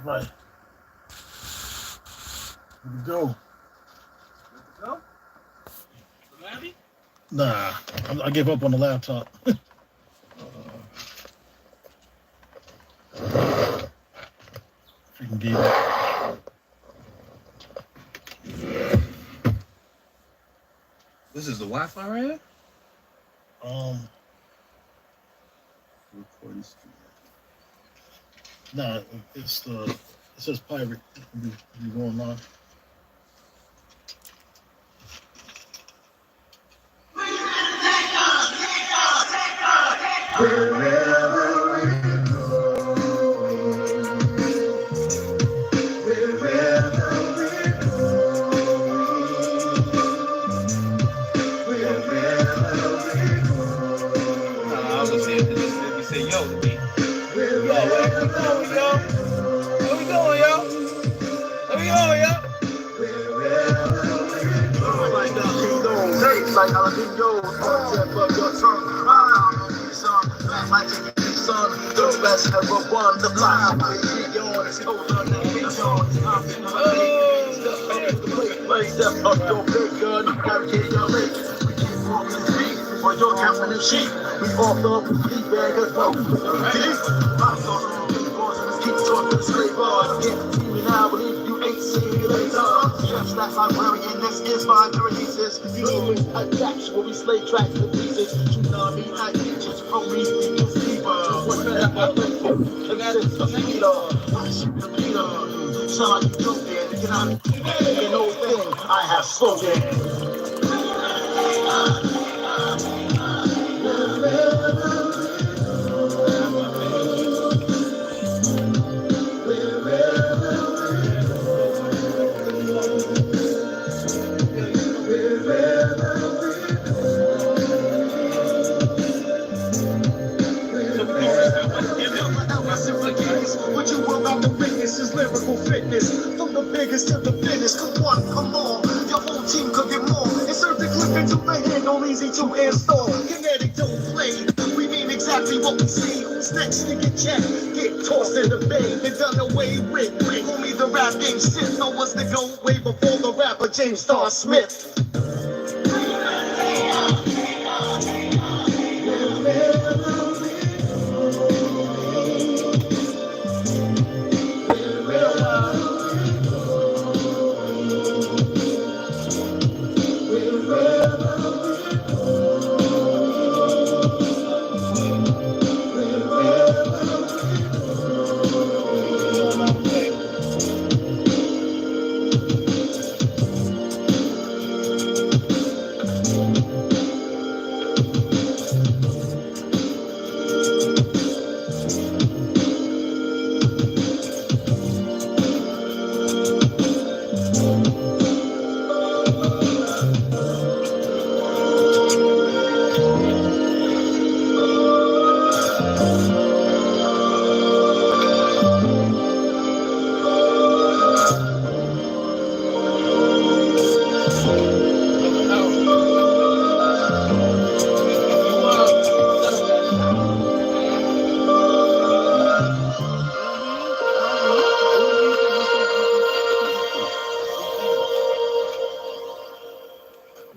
Right. Here we go. Go? Ready? Nah, I gave up on the laptop. Freaking gave up. This is the Wi-Fi right here? Recording stream. Nah, it says pirate. You going on? Like jalapenos, tip of your tongue. Like chicken sun, the best ever won. The fly, yawn, it's cold on the yawn. I'm in the step up your big gun, carry your leg. We keep walking the beat, for your captain and sheep. We off the beat bag as well. Keep talking straight bars. Get to me now, but if you ain't seen me later. Just like librarian, this is my thesis. You know it's attacks where we slay tracks to pieces. Tsunami, I teachers from me, people's keeper. What's that I think for? Look at it, a leader. I shoot the leader. Son, you don't dare to get out. An old thing I have spoken. What you will about the witness is lyrical fitness. From the biggest to the thinnest. Come on, come on. Your whole team could get more. Insert the clip into the handle, easy to install. Kinetic don't play. We mean exactly what we say. Who's next to get checked? Get tossed in the bay. Been done away with. Homie, the rap game shit. No one's to go way before the rapper James Starr Smith.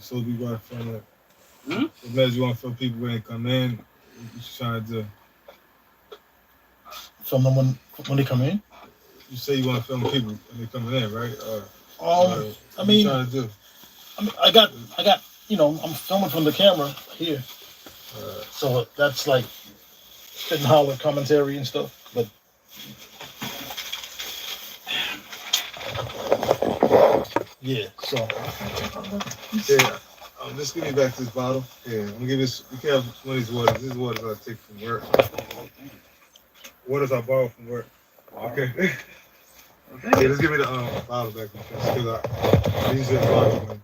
So we want to film it. Unless you want to film people when they come in, you trying to Film them when they come in. You say you want to film people when they coming in, right? I mean, trying to do? I got, I'm filming from the camera here, so that's like spit and holler commentary and stuff. But yeah, so yeah. Just give me back this bottle. Yeah, I'm gonna give this. You can have one of these waters. This is water I take from work. Waters I borrow from work. Okay. Yeah, just give me the bottle back. I use it as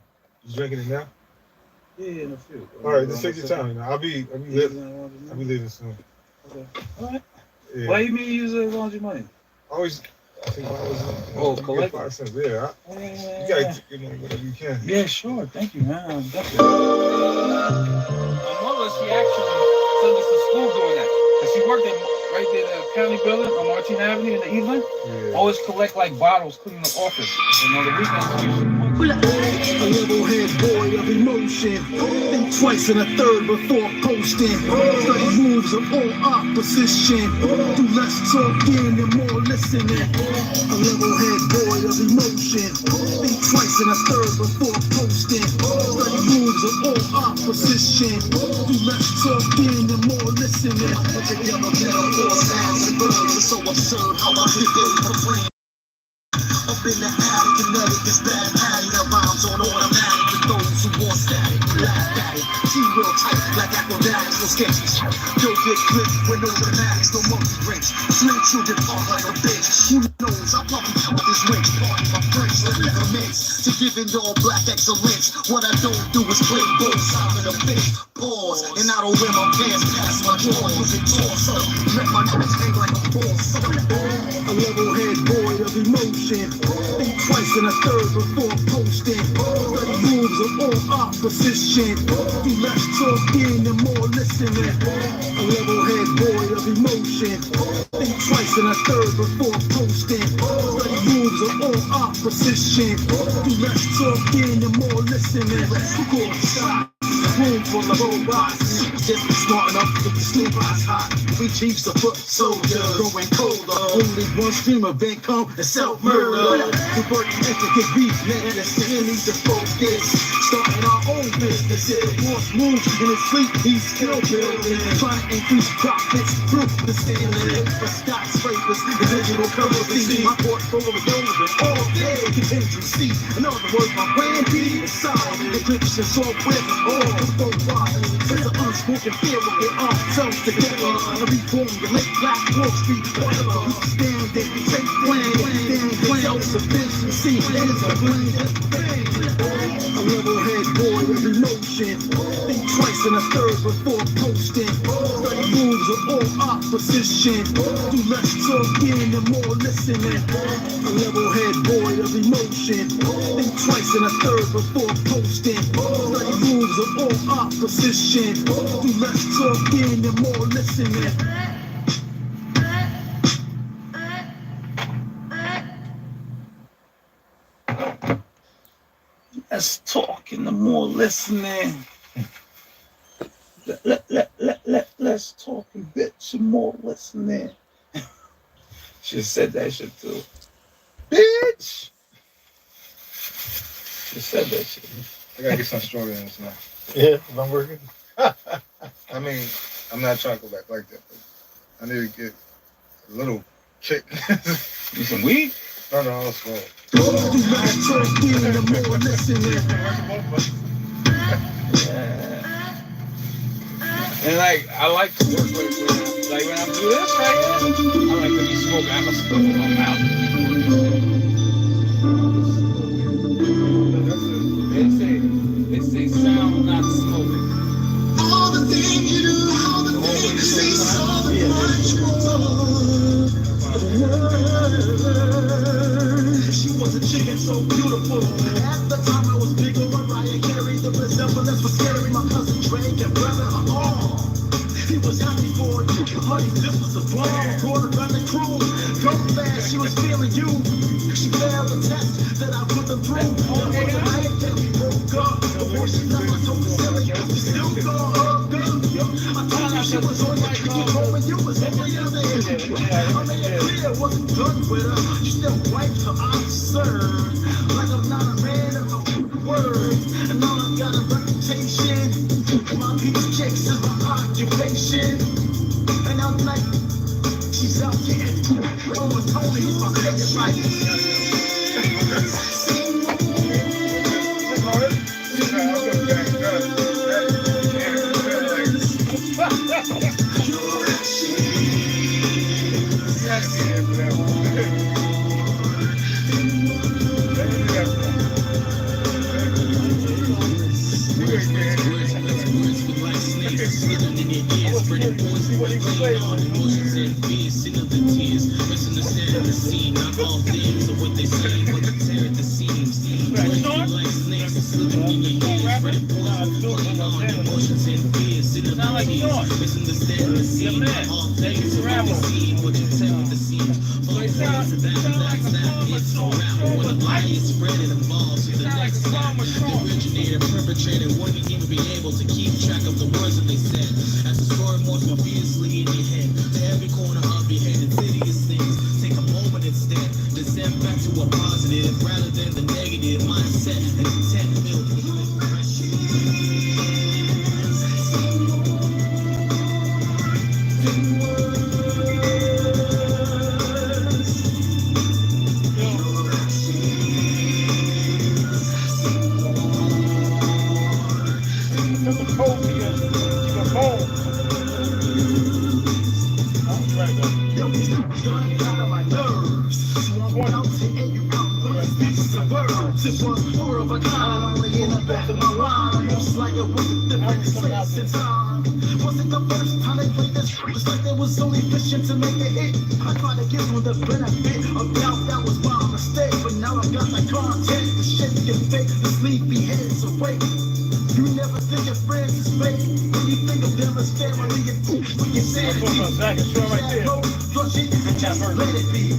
you drinking it now? Yeah, no few. All right, just take your time. I'll be leaving soon. Okay. All right. Yeah. Why you mean you use it laundry money? Always. I think collect 5 cents. Yeah. You gotta give me whatever you can. Yeah, sure. Thank you, man. Definitely. My mother, she actually sent us to school doing that. Cause she worked at right there, the county building on Martin Avenue in the evening. Yeah. Always collect like bottles, clean the office. And on the weekends, we usually A level-head boy of emotion. Think twice and a third before posting. Study moves of all opposition. Do less talking and more listening. A level-head boy of emotion. Think twice and a third before posting. Study moves of all opposition. Do less talking and more listening. Put together metaphors, sounds, and verbs. It's so absurd how I hit it for free. Up in the attic, kinetic is bad patty. The rhymes on automatic with those who want static. Laugh at it, G real tight like acrobatics, no sketches. You'll get clipped with no dramatics, no monkey wrench. Slim children off like a bitch. Who knows? I probably cut this wrench. Part of my French, let me commence to giving y'all black excellence. What I don't do is play both sides of the fish. Pause, and I don't wear my pants past my jaw. Use it torso, let my nose hang like a ball. A level-head boy of emotion. Think twice and a third before posting. Study moves of all opposition. Do less talking and more listening. A level-head boy of emotion. Think twice and a third before posting. Study moves of all opposition. Do less talking and more listening. Room full of robots. Just be smart enough to be sleep eyes hot. We chiefs are foot soldiers, growing colder. Only one stream of income and self-murder. The working ethic beef, man, the city needs to focus. Starting our own business. It wants moves in his sleep, he's still building. Trying to increase profits through the ceiling. For skyscrapers, the digital currency. My portfolio is over all day. Contingency. In other words, my brand B is solid. Encryption software, all go wild. There's an unspoken fear of it ourselves together. To reformulate Black Wall Street forever. We stand there, take plan, self-sufficiency is a brilliant thing. A level-head boy of emotion. Think twice and a third before posting. Study moves of all opposition. Do less talking and more listening. A level-head boy of emotion. Think twice and a third before posting. Study moves of all opposition. Do less talking and more listening. less talking, the more listening. Less talking, bitch, and more listening. She said that shit too. Bitch! She said that shit. I gotta get some stronger than this now. Yeah, if I'm working. I mean, I'm not trying to go back like that, but I need to get a little kick. You some weed? No, I was slow. Yeah. And like, I like to work with like when I do this right now, I like to be smoking. I can smoke in my mouth. They say sound, not smoke. All the things you do, all the things you say, so she was a chicken so beautiful. At the time I was big on Mariah Carey. The resemblance was scary. My cousin Drake and brother he was happy for you. Honey, this was a bomb. Brought her on the crew. Go fast, she was feeling you. She failed the test that I put them through. On the night that we broke up. Before she left, I told her, Sarah, you still gonna hug her. I told you she was on your control and you was every other issue. I made it clear I wasn't done with her. She still wiped her eyes, sir. Like I'm not a man of my words. And now I've got a reputation. My piece chicks is my occupation. And I'm like, she's out getting over Tony, who's my favorite right. Sound like Sean. Yeah, man. They used to rap on. They sound like a farmer song. Sound like a farmer song. Perpetrated wouldn't even be able to keep track of the words that they said. As the story morphs more fiercely in your head, to every corner of your head, insidious things. Take a moment instead, descend back to a positive rather than the negative mindset and intent filled with Wasn't the first time they played this, just like they was only fishing to make a hit. I tried to give them the benefit of doubt, that was my mistake. But now I got the content, the shit get fake, the sleepy heads awake. You never think your friends is fake, when you think of them as family, you think with your sanity. Flush it and just let it be.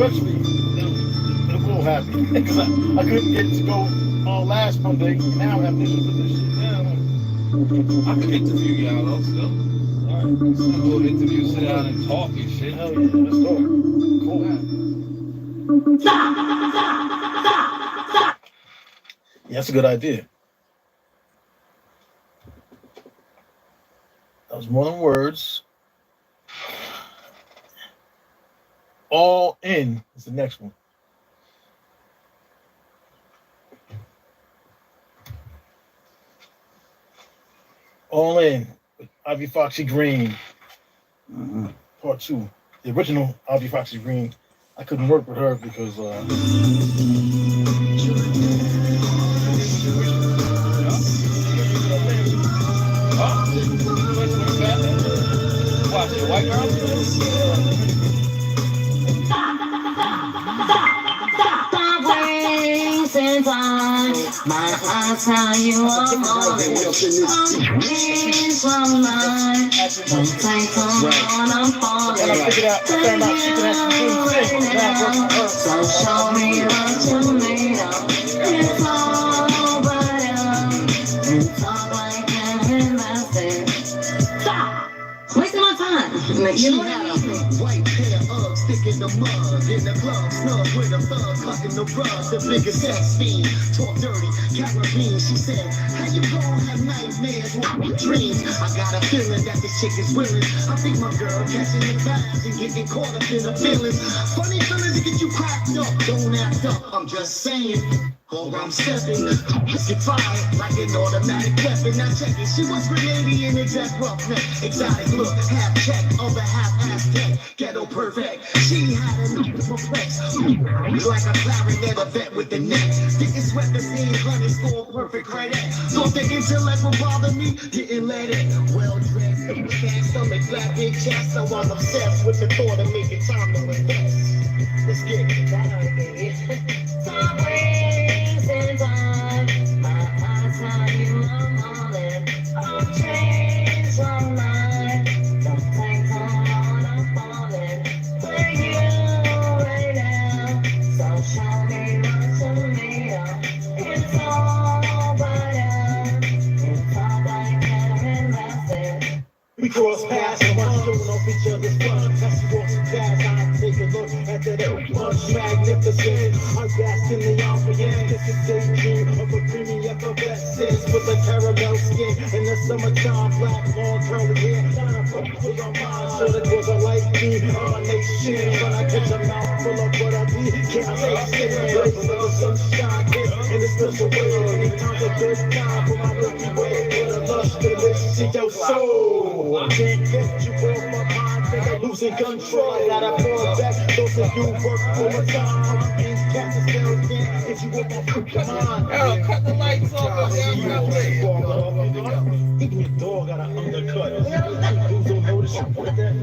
Eventually, it will happen. Because I couldn't get to go last Monday. Now I have issues with this shit. I can interview y'all though still. Alright. Still go interview, sit down and talk and shit. Hell yeah, let's go. Cool. Yeah, that's a good idea. That was more than words. All In is the next one. All In with Ivy Foxy Green. Part 2. The original Ivy Foxy Green. I couldn't work with her because Watch it, white girl? My heart tell you I'm all please from mine. Don't take on, I'm falling. So show me what you made of. It's all but and talk like an investor. Stop! Wasting my time. You know what I mean? White pair of stick in the mud, in the club, snug with a thug, clucking the rug, the biggest sex fiend, talk dirty, Caribbean. She said, how you gon' have nightmares with dreams? I got a feeling that this chick is willing. I think my girl catching the vibes and getting caught up in the feelings. Funny feelings to get you cracked up, don't act up, I'm just saying. Or I'm stepping, get fired like an automatic weapon. Now check it, she was grenady in exact roughneck. Exotic look, half check, other half ass deck. Ghetto perfect, she had a new perplex. Like a clarinet, a vet with the neck. Didn't sweat the scene, honey, score perfect credit. Thought the intellect would bother me, didn't let it. Well dressed, fat stomach, black big chest. So I'm obsessed with the thought of making time to invest. Let's get it down, baby. Show me what you made of. We cross paths and one showing off each other's front. As she walks past, I take a look at that lunch magnificent. I bask in the ambience. This is daydream of a creamy effervescence with a caramel skin in the summertime. Black long curly hair, trying to fuck with your mind. So the girls are like me, my nation. When I catch a mouthful of what I be, can't take it. Blaze of the sunshine, kiss in this special way. Anytime's a good time for my Milky Way. With a lush delicious in your soul. Can't get you off my mind, think I'm losing control. I gotta fall back, those of you work overtime. And catch a still can't get you off my fucking mind. Yo, cut the lights off. Even your dog got an undercut. Dudes don't notice you put that.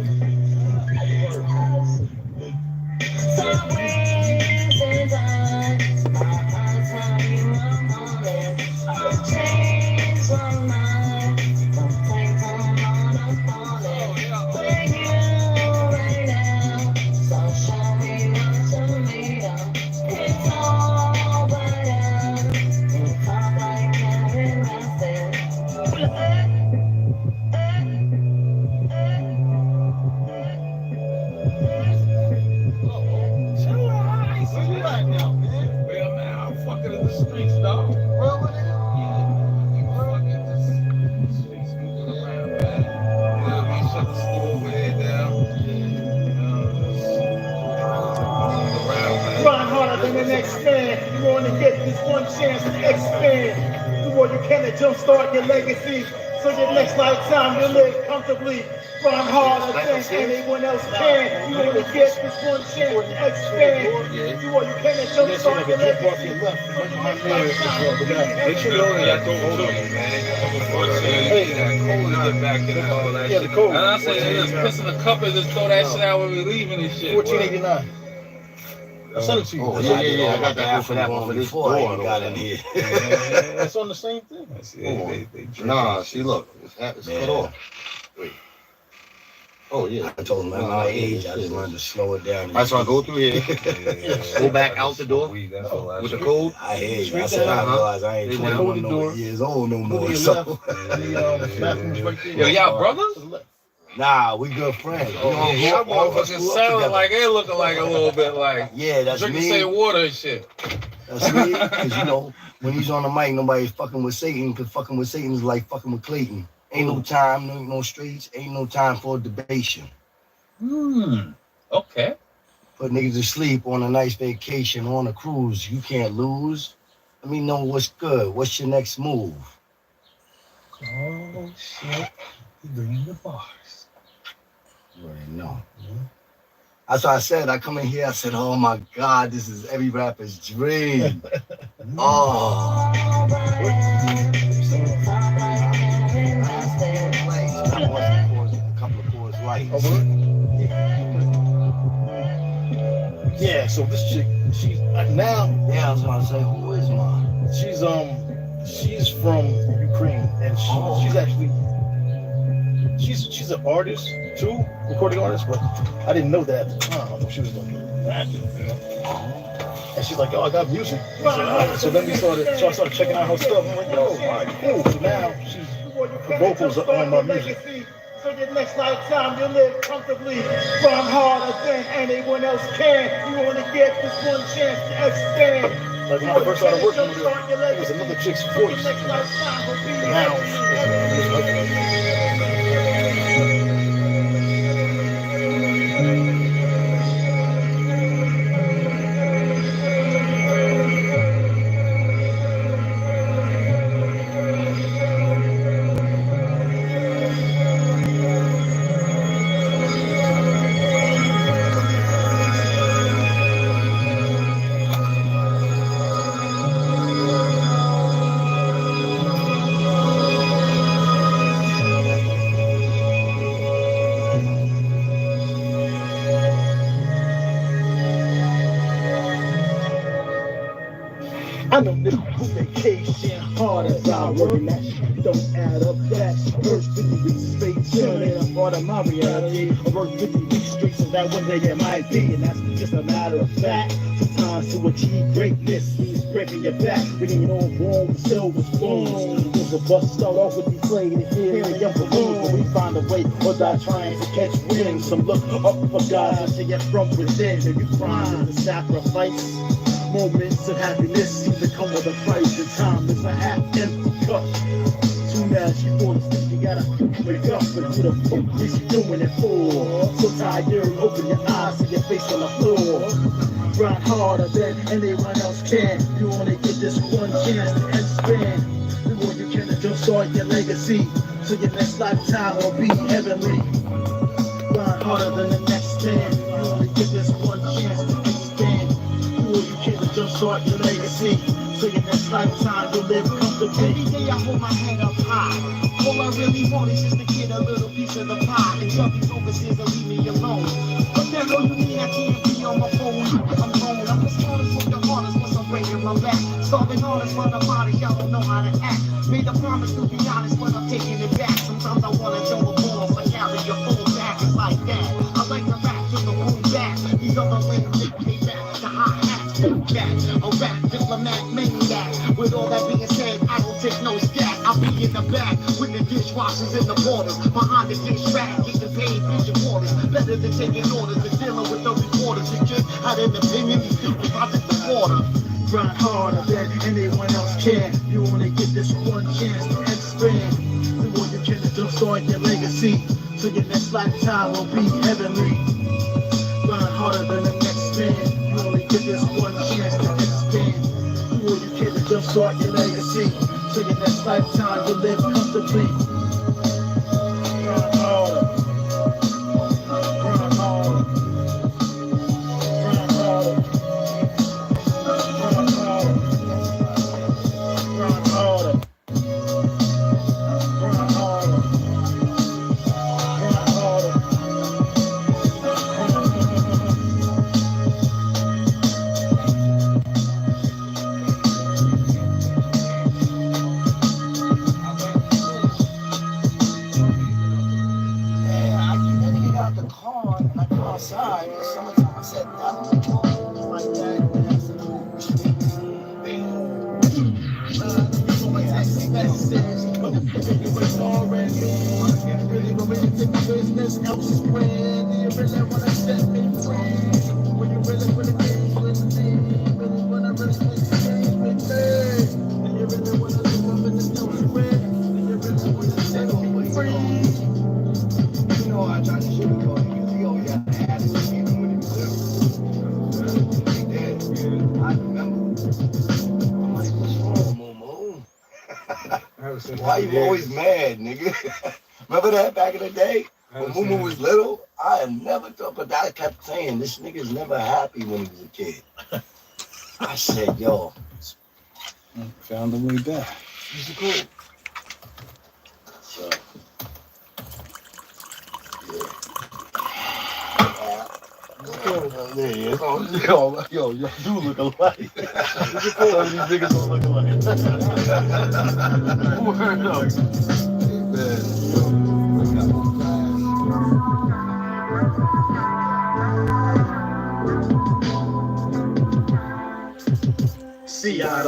Sideways and on. I'll tell you I'm on it. I'll change my mind. Don't take time on a falling. With you right now. So show me what you made of. It's all but out. You talk like Karen Russell. Where you at now, man? Well, man, I'm fucking in the streets, dog. Well, what is I'm fucking in the streets, moving around, man. You know what I mean? Shut the store over there down. Moving around, man. Grind harder than the next man. You want to get this one chance to expand. Do all you can to jumpstart your legacy. So your next lifetime you live comfortably. Grind harder than anyone else can. You want to get this one chance to expand. Do all you can to jumpstart your legacy. Make sure you know that door too, man. Hey, that cold to get back in all that shit. And I say, just piss in the cup and just throw that shit out when we leaving and shit. 1489. I sent it to you. Oh, yeah, I got that for that one for this door. I got in here. It's on the same thing. Nah, see, look, it's cut off. Wait. Oh, yeah. I told him at my age, I just learned to slow it down. That's why I go through here. Go back out the door with the code. I hear you. I said, I realized I ain't 21 years old no more. So. Yo, y'all brothers? Nah, we good friends. Oh, yeah, y'all motherfuckers sounding like they looking like a little bit like yeah, that's drinking me. same water and shit. That's me, because you know, when he's on the mic, nobody's fucking with Satan, because fucking with Satan is like fucking with Clayton. Ain't no time, no streets, ain't no time for debation. Okay. Put niggas to sleep on a nice vacation, on a cruise. You can't lose. Let me know what's good. What's your next move? Oh shit. You bringing the bars. You already know. That's why I said, I come in here, I said, oh my God, this is every rapper's dream. Oh. A couple of chords light. Yeah, so this chick, she's now. Yeah, I was gonna say, who is mine? She's from Ukraine, and she's actually she's an artist too, recording artist. But I didn't know that at the time. I thought she was like an actor, you know. And she's like, "Oh, I got music." So then I started checking out her stuff. I'm like, "Yo, all right, cool." So now her vocals are on my music. So your next lifetime you live comfortably. Run harder than anyone else can. You want to get this one chance to expand. Like when I first started working with her, it was another chick's voice. Now, I know niggas who vacation hard as I work, and that shit don't add up. That work 50 weeks straight, chilling in a part of my reality. I work 50 weeks straight, so that one day it might be, and that's just a matter of fact. Sometimes to achieve greatness means breaking your back, bringing it on warm with silver spoons. There's a bus start off with deflated here and young balloons, but we find a way or die trying to catch wind. Some look up for God until you're from within, and you find the sacrifice. Moments of happiness even come with a price, and time is a half-empty cup. Soon as you fall asleep, you gotta wake up and do the fuck is you doing it for? So tired, open your eyes, see your face on the floor. Grind harder than anyone else can. You only get this one chance to expand. The more you can to jumpstart your legacy, so your next lifetime will be heavenly. Grind harder than the next man. You only get this one chance to expand. The more you can to jumpstart your legacy, so your next lifetime you'll live comfortably. Every day I hold my head up high. All I really want is just to get a little piece of the pie. And tell these overseers to leave me alone. But that's all you mean I can't be on my phone. I'm home. I'm as hard as with the hardest once I'm breaking my back. Starving hardest for the body, y'all don't know how to act. Made a promise to be honest, but I'm taking it back. Sometimes I wanna throw a ball, but carry your full back. It's like that. I like to rap to the whole back. These other lanes they pay back to high hats. Back. A rap diplomat maniac. With all that being said, I don't take no scat. I'll be in the back with the dishwashers in the borders. Behind the dish rack, getting paid vision waters. Better than taking orders and dealing with the reporters. You just had an opinion, these people out in the water. Grind harder than anyone else can. You only get this one chance to expand. The more you can to jumpstart your legacy, so your next lifetime will be heavenly. Grind harder than the next man. You only get this one chance to expand. The more you can to jumpstart your legacy, so your next lifetime you'll live comfortably. Grind harder. Grind harder. Grind harder. Grind harder. Grind harder. Grind harder. Grind harder. And I didn't get out the car and I go outside. It's summertime. I said, I'm like that. And I said, oh, Business else is when you really wanna set me free. When you really wanna be with me, really wanna really with me. And you really wanna live up in this new square. And you really wanna set me free. you know, I tried to sugarcoat it because he always had to add it even when he was little. He did. I remember. I'm like, what's wrong, Momo? Why you always mad, nigga? Remember that back in the day? When Mumu was little, I had never thought, but I kept saying, this nigga's never happy when he was a kid. I said, yo. Found the way back. This is cool. So, yeah. There he is. Yo, you do look alike. These niggas don't look alike. Word up. See, I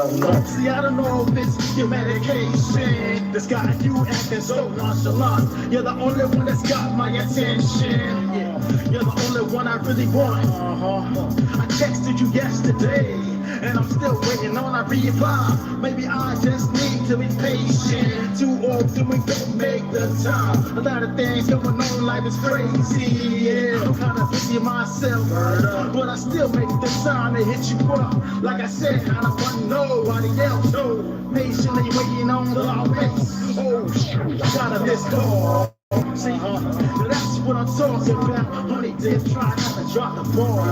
don't know if it's your medication that's got you acting so nonchalant. You're the only one that's got my attention. Yeah, you're the only one I really want. I texted you yesterday, and I'm still waiting on a reply. Maybe I just need to be patient. Too often we don't make the time. A lot of things going on, life is crazy. Yeah, I'm kind of busy myself, but I still make the time to hit you up. Like I said, I don't want nobody else. So patiently waiting on the always. Oh, got a missed call. See, that's what I'm talking about. Honey, did try not to drop the ball.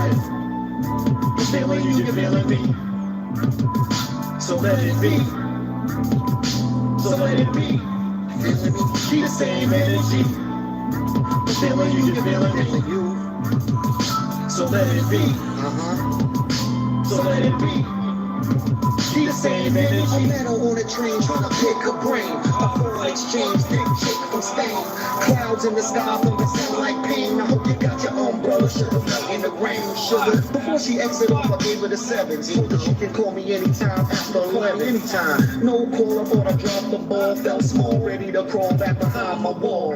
You feeling you feeling me. So let it be. So let it be. Keep the same energy. You feeling you feeling me. So let it be. So let it be. Keep the same energy. I met her on a train trying to pick her brain. A phone exchange, big chick from Spain. Clouds in the sky from the sound like pain. I hope you got your umbrella, sugar melt in the rain. Sugar. Before she exit off, I gave her the sevens. Told her she can call me anytime after 11. Anytime. No call, I thought I dropped the ball. Felt small, ready to crawl back behind my wall.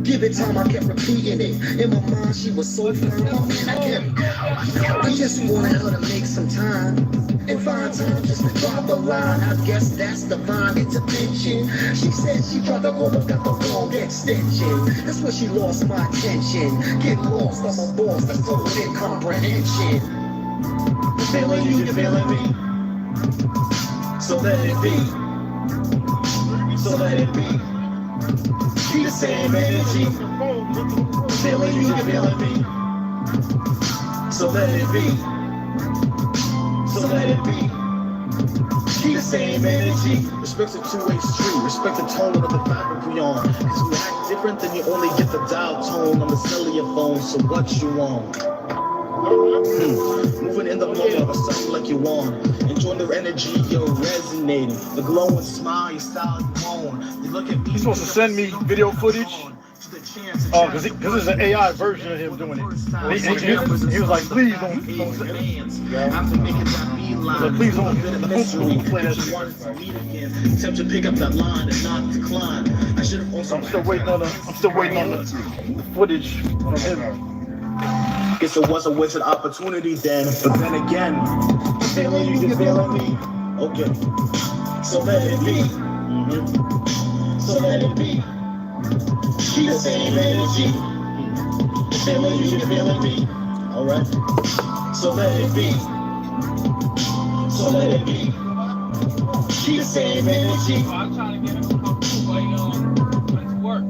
Give it time, I kept repeating it. In my mind, she was so firm. Oh man, I just wanted her to make some time and find time just to drop a line. I guess that's divine intervention. She said she tried to go but got the wrong extension. That's where she lost my attention. Get lost, I'm a boss, that's total incomprehension. You feeling you feeling me? So let it be. So let it be. Be the same energy. Feeling you feeling me? So let it be. So let it be. Be the same energy. Respect's a two-way street. Respect the tone of the fabric we on. Cause you act different, then you only get the dial tone on the cellular phone. So what you want? Moving in the moment of something like you want. Enjoying the energy, you're resonating. The glowing smile, your style you own. You look at me. He's supposed to send me video footage. Oh, because this is an AI version of him doing it. He was like, please don't play that shit. Attempt to pick up that line and not decline. I should have also. I'm still waiting on the footage from him. Guess it was a wasted opportunity then, but then again, feeling you feeling me. Okay, so let it be. So let it be. Be the same energy. Feeling you feeling me. Alright. So let it be. So let it be. Be the same energy. I'm trying to get him to come through, but when it's work.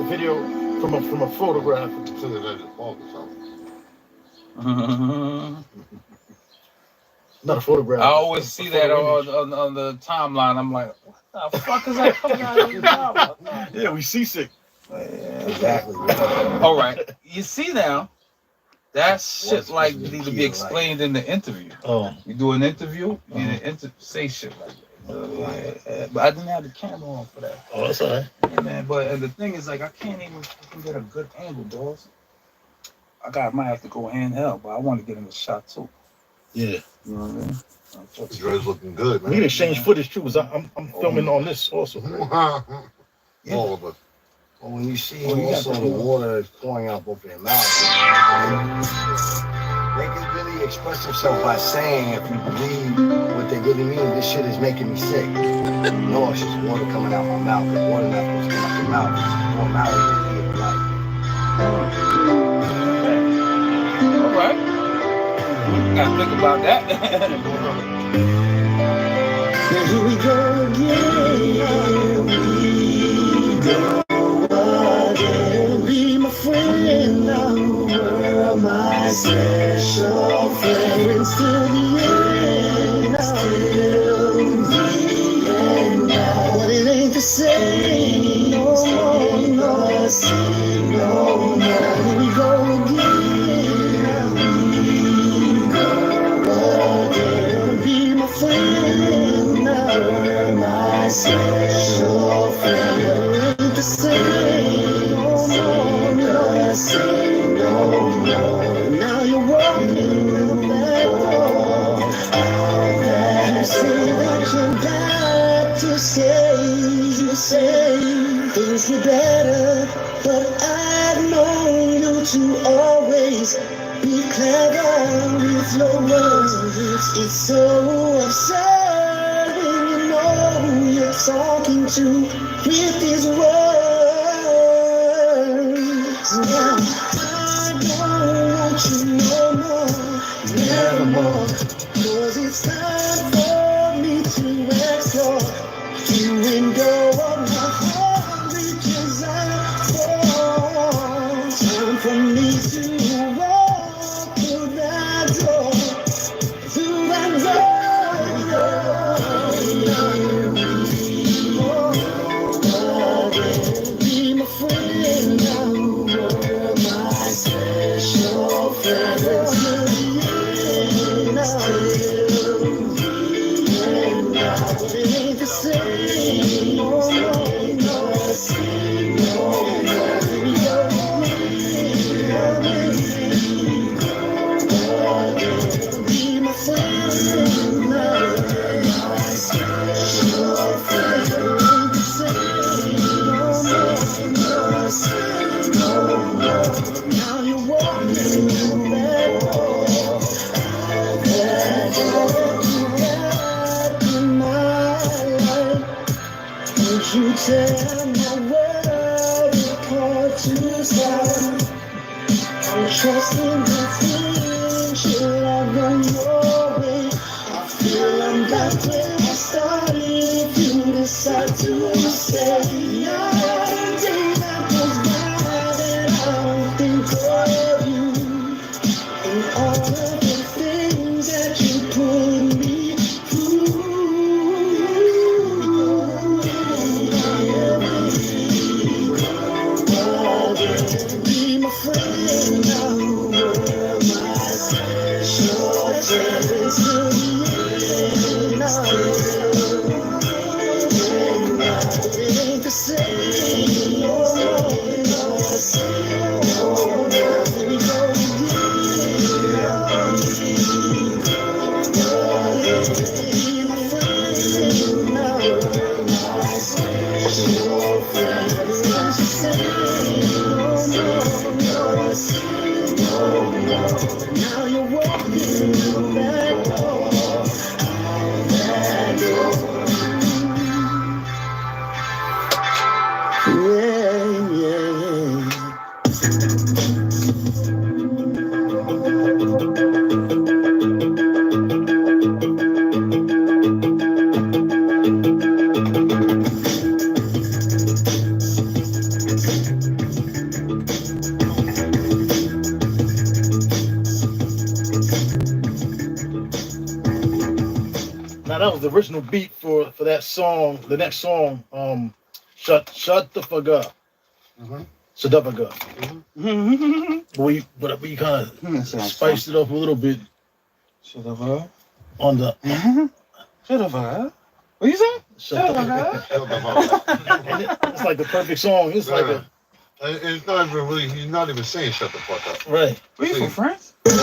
Video from a photograph. Not a photograph. I always see that on the timeline. I'm like, what the fuck is that coming out of your mouth? Yeah, we seasick. Exactly. All right, you see now, that shit like need to be explained in the interview. Oh, you do an interview, you need to say shit like that. But I didn't have the camera on for that. Oh, that's all right. Yeah, man. But and the thing is, like, I can't even fucking get a good angle, dogs. Might have to go handheld, but I want to get him a shot too. Yeah. You know what I mean? Yours looking good, man. We need to exchange footage too, because I'm filming on this also. All of us. Well, when you see also the water is pouring out both of their mouths, they can really express themselves by saying, if you believe what they really mean, this shit is making me sick. No, it's just water coming out my mouth. The water not supposed to come out your mouth. It's more malady than your life. All right. Gotta think about that. Here we go again. We go again. Be my friend now. You're my special friend. Till the end. Till the end. But it ain't the same. No more. No, no, no. Here we go again. Friend, now my special friend. The same, no, the same, no. Now you're walking back door. You say that you're back to say, you say things were better, but I've known you to always be clever with your words. It's so absurd when you know who you're talking to with these words. Now I don't want you no more, never more. 'Cause it's time for me to explore you and go on my heart reaches out for. Time for me to walk through that door, through that door. Now you're walking back in my life. Would you tell my world apart to stop? I'm trusting the things you love on your way. I feel I'm back where I started. If you decide to stay, not a day that goes by that I don't think of you. And all of the things that you put me through. Be my friend now, you're my sure friend to me now. It ain't the same, no, now you're walking back home. Now that was the original beat for that song. The next song, shut the fuck up. Shut the fuck up. But we kind of spiced it up a little bit. Shut up. On the. Shut up. What you say? Shut the fuck up. It's like the perfect song. It's like a. It's not even really. He's not even saying shut the fuck up. Right. Where you from, France? Now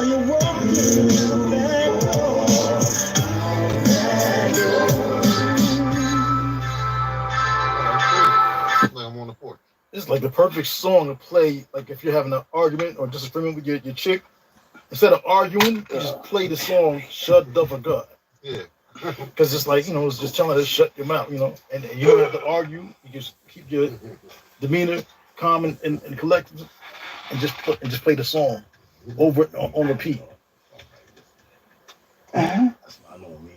you're walking back home. Like I'm on the porch. It's like the perfect song to play. Like if you're having an argument or disagreement with your chick, instead of arguing, you just play the song "Shut the fuck up." Yeah. Because it's like, it's just telling her to shut your mouth, and you don't have to argue. You just keep your demeanor calm and collected, and just play the song over on repeat. That's what I know, man.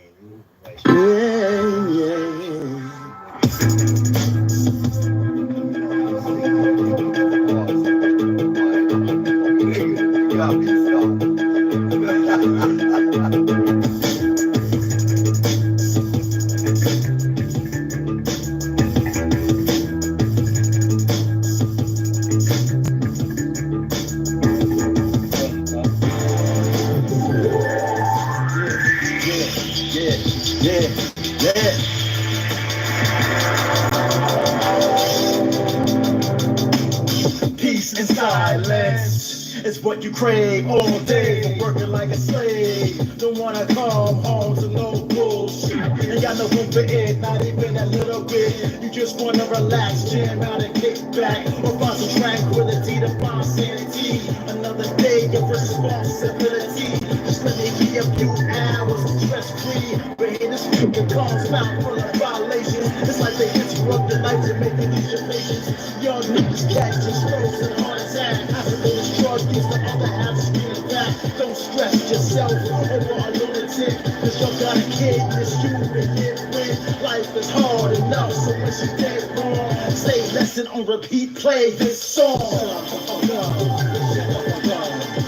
Peace and silence is what you crave all day. Working like a slave. Don't wanna come home to no bullshit. Ain't got no room for it, not even a little bit. You just wanna relax, jam out and kick back. Or find some tranquility to find sanity. Another day of responsibility. Just let me be a few hours stress free. But in this speaker comes out full of violations. It's like they interrupt the lights and make it easier patience. Young niggas catching strokes and heart attacks. I suppose this drug use the other half screaming back. Don't stress yourself over a lunatic. Cause you got a kid, this you and get with. Life is hard enough, so when she dead wrong, stay lesson on repeat, play this song. Shut the fuck up.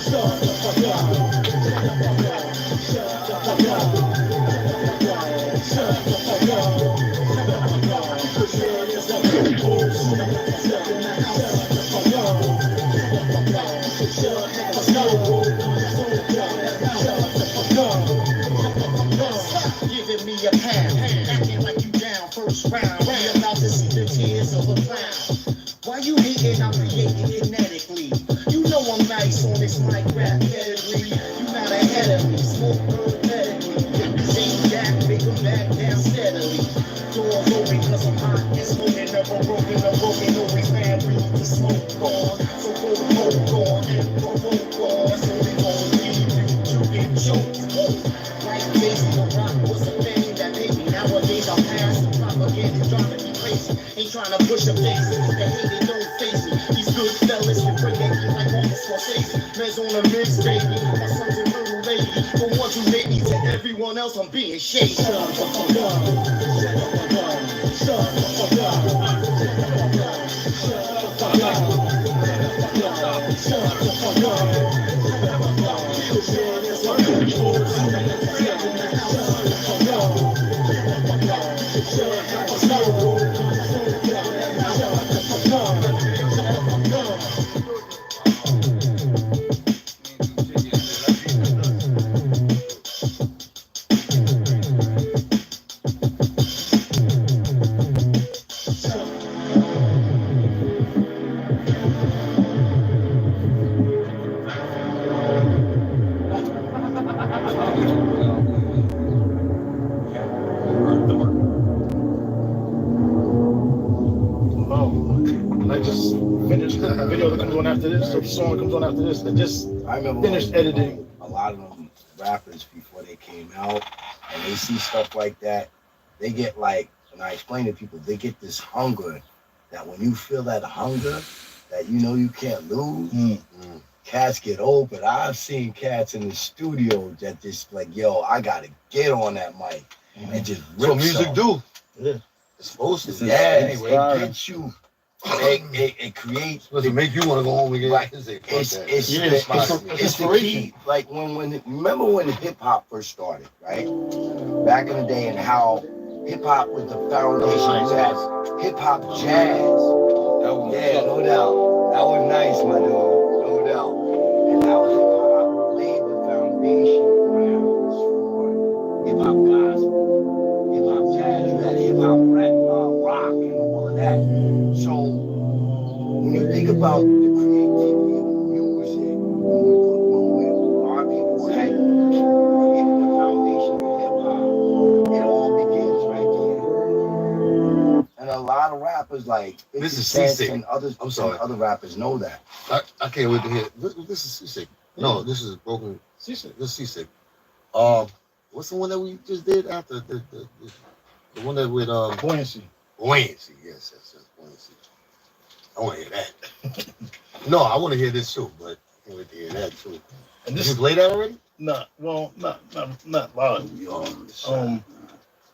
Shut the fuck up. Shut the fuck up. Shut the fuck up. Cause there is a big bullshit. Shut the fuck up. Scorsese, men's on a men's baby. My son's a little lady. The ones who make me to everyone else, I'm being shady. Shut the fuck up. Shut the fuck up. Shut the fuck up. Shut the fuck up. Shut the fuck up. I just finished the video that comes on after this, or the song that comes on after this. I just I remember finished when, editing. a lot of them rappers before they came out and they see stuff like that, they get like, when I explain to people, they get this hunger that when you feel that hunger that you know you can't lose, cats get open. I've seen cats in the studio that just like, yo, I gotta get on that mic and just rip So music some. do. Yeah. It's supposed to. Yeah, Anyway, it gets you. It creates. Does it make you want to go home and get Right. music? It's Yeah, it's the key. Like when remember when hip hop first started, right? Back in the day, and how hip hop was the foundation. You had hip hop jazz. Yeah, no doubt. That was nice, my dude. No doubt. And how hip hop laid the foundation grounds for hip hop gospel, hip hop jazz. You had hip hop rap, rock, and all of that. So when you think about the creativity of music, when our people had created the foundation of hip hop, it all begins right there. And a lot of rappers like 50 This is Cent seasick. and others, I'm sorry. and other rappers know that. I can't wait to hear. This is seasick. No, this is broken. Seasick. This is seasick. What's the one that we just did after the one that with Buoyancy. buoyancy? Yes, buoyancy. I want to hear that. No, I want to hear this too, but I can't wait to hear that too. And Did this you is play that already? not live.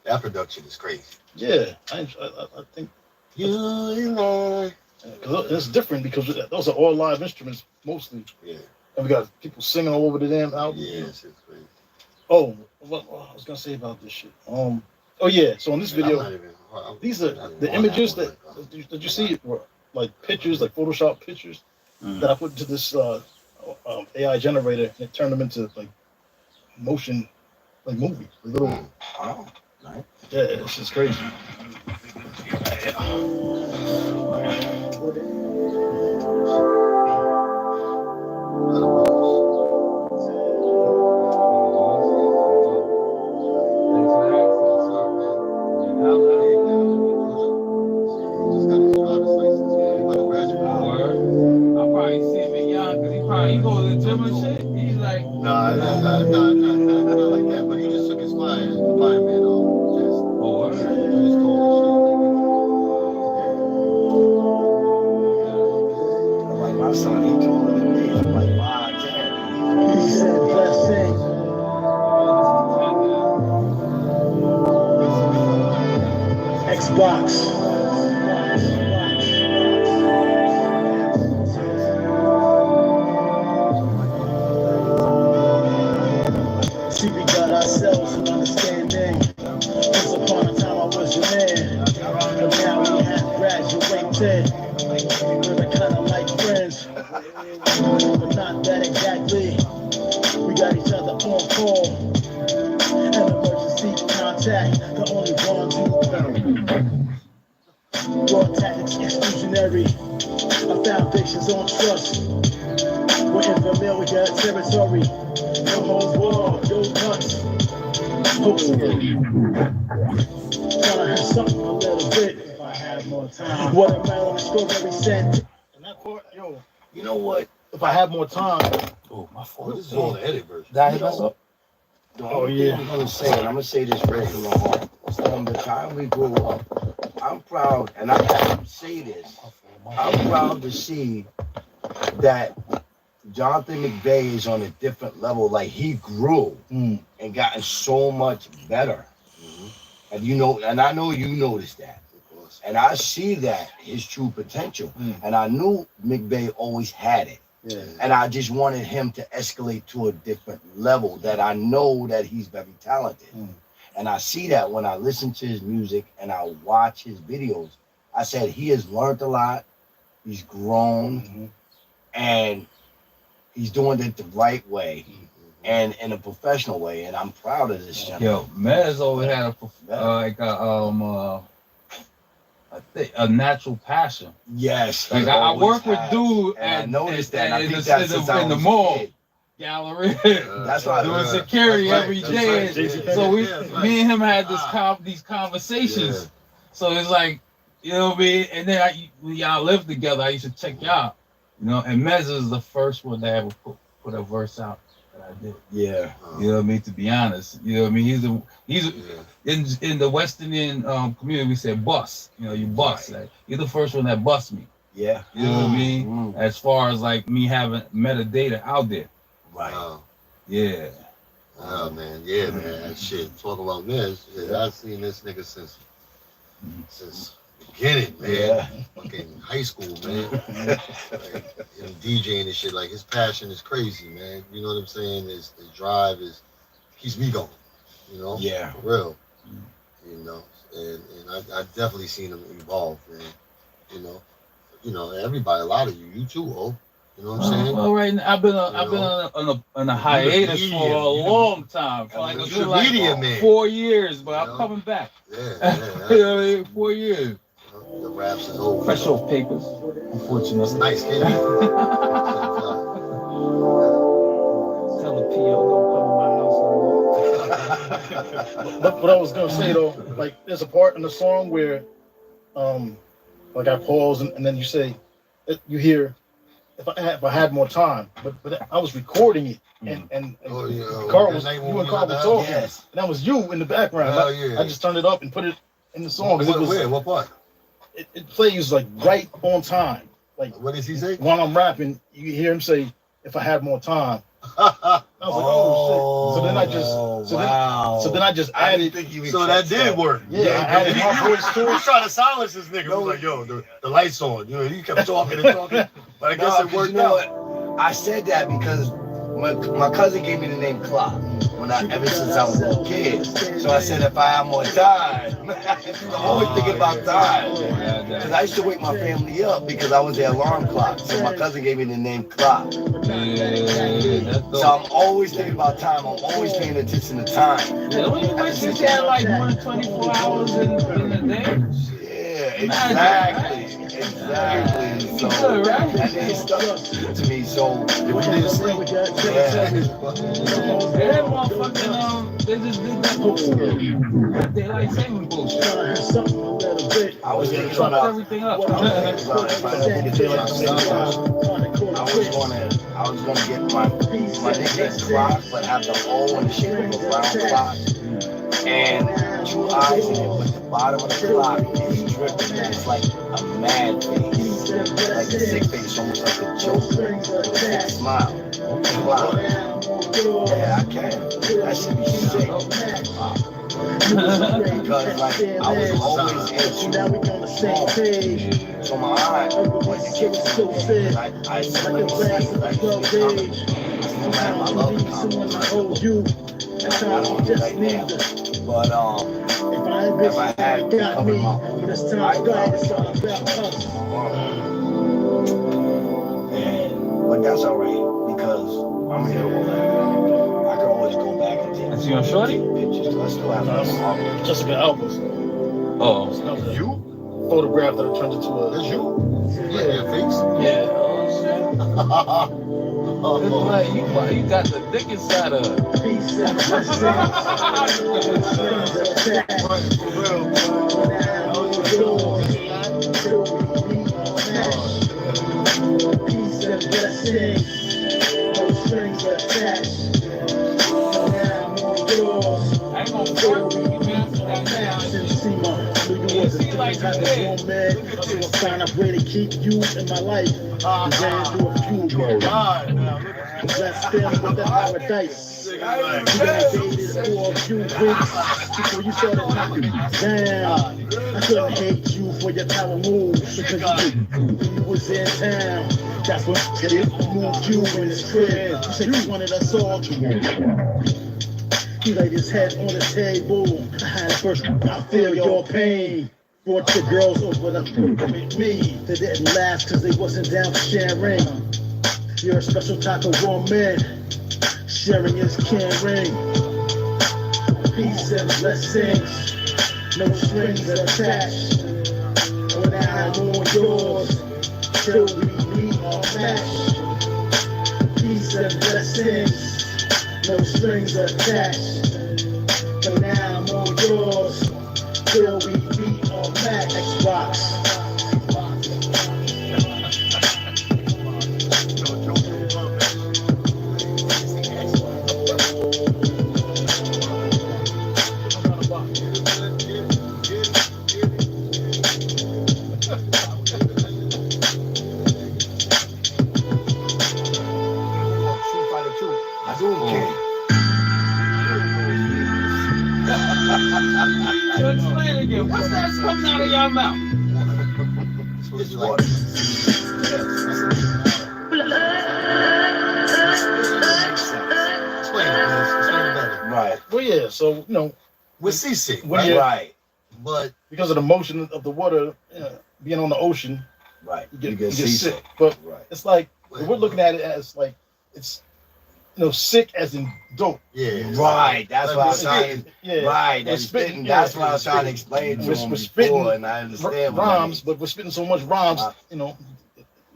That production is crazy. Yeah, I think You and I. it's different because those are all live instruments mostly, Yeah. and we got people singing all over the damn album. Yes, it's crazy. Oh, what I was gonna say about this shit. Oh yeah. So in this Man, video, I'm not even- these are the images that you see were like pictures, like Photoshop pictures that I put into this AI generator, and it turned them into like motion, like movies, like little. Oh, nice. Yeah, it's just crazy. Nah, not like that. But he just took his client man off. Just Like my son, he taller than me. I'm like 5'10". He said blessing. Xbox. See, we got ourselves an understanding. Once upon a time I was your man, but now we have graduated. We're kind of like friends, but not that exactly. We got each other on call, and emergency contact. The only one to raw tactics exclusionary. Our foundations on trust. We're in familiar territory. No holds barred, no nuts. Trying to have something a little bit. If I had more time. Watermelon and strawberry scent. And that part, yo, You know what? if I had more time. Oh, my Oh, fault. this is all the edit version. Did I hit myself? Oh, yeah. I'm gonna say this right from the heart. From the time we grew up, I'm proud, and I have to say this. I'm proud to see that Jonathan McVeigh is on a different level. Like he grew and gotten so much better. And you know, and I know you noticed that. Of course. And I see that his true potential. And I knew McVeigh always had it. Yeah. And I just wanted him to escalate to a different level that I know that he's very talented. And I see that when I listen to his music and I watch his videos. I said he has learned a lot. He's grown and he's doing it the right way and in a professional way. And I'm proud of this gentleman. Yo, Mez always had a natural passion. Yes. Like he I always work with has. dude And I noticed that. and I in think the, that's since I in the was a mall kid. gallery. That's why Doing security That's every right, day. that's right, yeah. So Yeah, that's right. me and him had these conversations. Yeah. So it's like, you know what I mean? And then when y'all lived together, I used to check y'all. You know, and Mez is the first one that ever put a verse out that I did. Yeah. You know what I mean? To be honest, you know what I mean? He's in the West Indian community. We say bust. You know, you bust. Like, you're the first one that bust me. Yeah. You know what I mean? As far as like me having metadata out there. Right. Yeah. Oh man, yeah, man. Shit. Talking about this, I've seen this nigga since beginning, man. Yeah. Fucking high school, man. Like, him DJing and shit. Like his passion is crazy, man. You know what I'm saying? His drive keeps me going. You know? Yeah. For real. You know, and I definitely seen him evolve, man. You know, everybody, a lot of you too, oh. You know what I'm saying? Well, right now, I've been on a hiatus for a long time. For like, you're a media man. 4 years, but I'm coming back. Yeah. You know what I mean? 4 years. The raps is over. Fresh off papers, unfortunately. It's nice, kid. Tell the PO don't come to my house no more. But what I was gonna say though, like there's a part in the song where, like I pause and then you say, you hear, if I had more time, but I was recording it and Carl was you and Carl were talking, and that was you in the background. I just turned it up and put it in the song because it was what part? It plays like right on time. Like what does he say? While I'm rapping, you hear him say, "If I had more time." I was like, "Oh shit!" So then I just added. So that did work. Yeah, I added my voice to it. He tried to silence this nigga. He was like, "Yo, the lights on." You know, he kept talking and talking, but I guess it worked out. I said that because my cousin gave me the name Clock ever since I was a little kid. So I said if I had more time, I'm always thinking about time. Because I used to wake my family up because I was their alarm clock. So my cousin gave me the name Clock. So I'm always thinking about time. I'm always paying attention to time. Yeah, when you wish you had like more than 24 hours in the day. Yeah, exactly. So that name stuck to me. So if you didn't sleep, That motherfucking they just did that daylight saving bullshit. I was thinking fucked about everything up. I was gonna get my nickname Clock, but have the O in the shape of a round clock and 2 eyes in it, but the bottom of the clock is dripping. It's like a mad face, like a sick face, almost like a joke with a sick smile. Wow. Yeah, I can. That should be sick. Because like I was always into so my eye was the kick I said let me see like I love the comments. I don't do right now. But if I had to cover but that's alright because I'm here all that. I can always go back and take You on shorty? pictures. I still have them. Jessica Alba's Oh, You? photograph that turned into a. That's you? Like your face? yeah. Like you got the dick inside of it. I ain't gonna front you, man. You see, like I've had this one man, so I'll find a way to keep you in my life. And ran through a few girls. Blessed them with the paradise. You got invaded for a few weeks before you started knocking down. I couldn't hate you for your power moves because you was in town. That's what it moved you in his crib. You said you wanted us all to win. He laid his head on the table. I had first, I feel your pain. Brought your girls over to with me. They didn't laugh because they wasn't down for sharing. You're a special type of woman. Sharing is caring. Peace and blessings. No strings attached. When I'm on yours, till we meet or match. Peace and blessings. No strings attached. But now I'm on yours, till we meet or match. Xbox. So explain again. What's that coming out of your mouth? It's water. Explain it, man. Explain it better. Right. Well, yeah, so, you know, We're seasick, when right? you're- Right. But because of the motion of the water being on the ocean, Right. you get sick. But Right. it's like, we're looking at it as like, it's, you know, sick as in dope. yeah, Right. That's what I was Like, trying. Yeah. Right. We're That's spitting, spitting. yeah. That's what I was trying to explain to We're him spitting before, and I understand what that rhymes, means. but we're spitting so much rhymes, you know,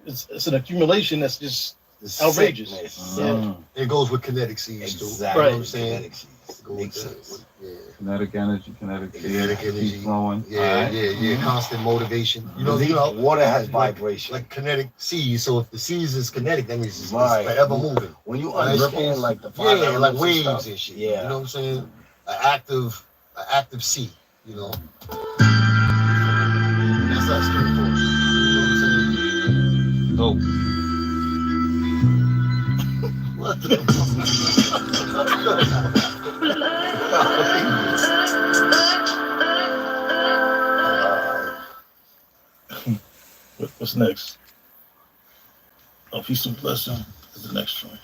it's an accumulation that's just The outrageous. sickness. Yeah. it goes with kinetic seeds too. Exactly. You know what I'm saying? Kinetic seeds. Go with Makes that. sense. Yeah. Kinetic energy, kinetic energy. keep flowing. Yeah, yeah. Constant motivation. You know, water has vibration. like kinetic seas. So if the seas is kinetic, that means it's Right. forever moving. When you Right. understand like the five Yeah, like elements waves stuff, and shit. Yeah. You know what I'm saying? An active sea. You know. That's us straight forward. You know what I'm saying? Dope. What the What's next? Oh, Peace and Blessing is the next one.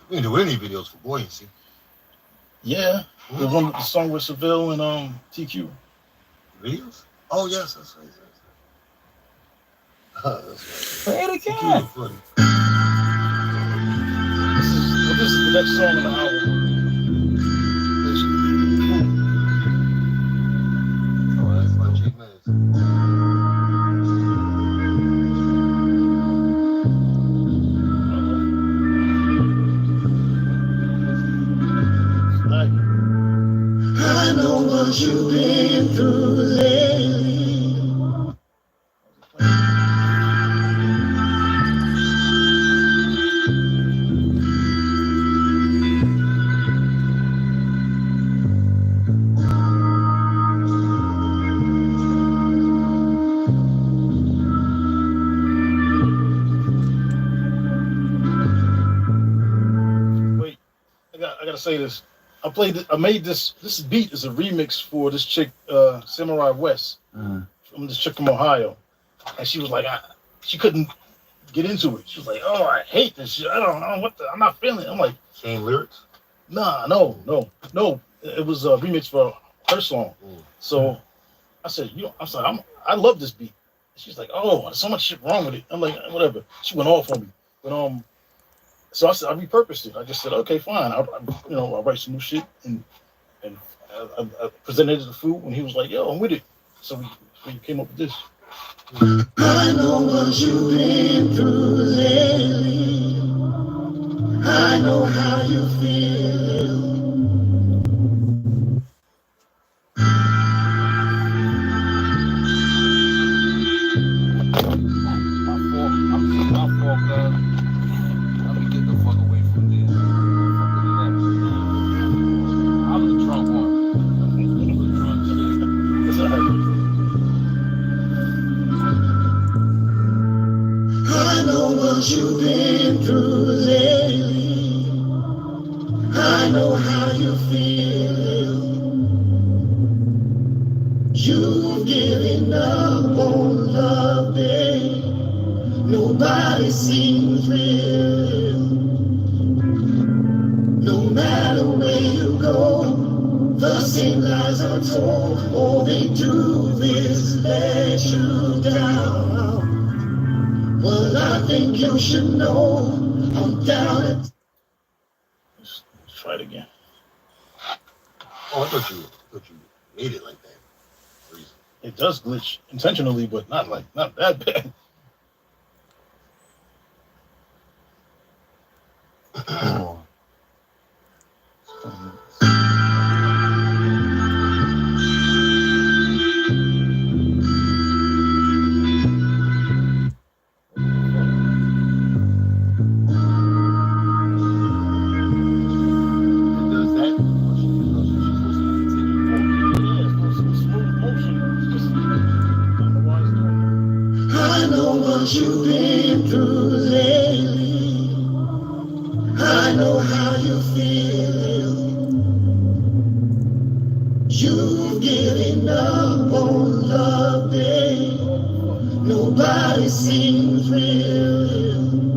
We didn't do any videos for buoyancy. Yeah, the one, the song with Seville and TQ. Videos? Oh yes, that's right. That's Play it right. again. Funny. This is the next song in the album. Oh, that's my cheap man. I know what you've been through lately. Wait, I gotta say this. I made this beat is a remix for this chick, Samurai West, from this chick from Ohio. And she was like, she couldn't get into it. She was like, oh, I hate this shit. I don't know I'm not feeling it. I'm like, Same lyrics? nah, no. It was a remix for her song. So I said, I love this beat. She's like, oh, there's so much shit wrong with it. I'm like, whatever. She went off on me. But so I said, I repurposed it. I just said, okay, fine. I'll write some new shit and I presented it to Fu, and he was like, yo, I'm with it. So we came up with this. I know what you've been through lately. I know how you feel. My fault, God. Let me get the fuck away from this. I'm the drunk one. I know what you've been through lately. I know how you feel. You've given up on love, babe. Nobody seems real. No matter where you go, the same lies are told. All they do is let you down. Well, I think you should know I'm down at. Let's try it again. Oh, I thought you made it like that. Reason. It does glitch intentionally, but not that bad. Does that? Or she's supposed to continue? Smooth motion. Just, I don't know why it's doing I know what you've been through lately. I know how you feel. You've given up on love, babe. Nobody seems real.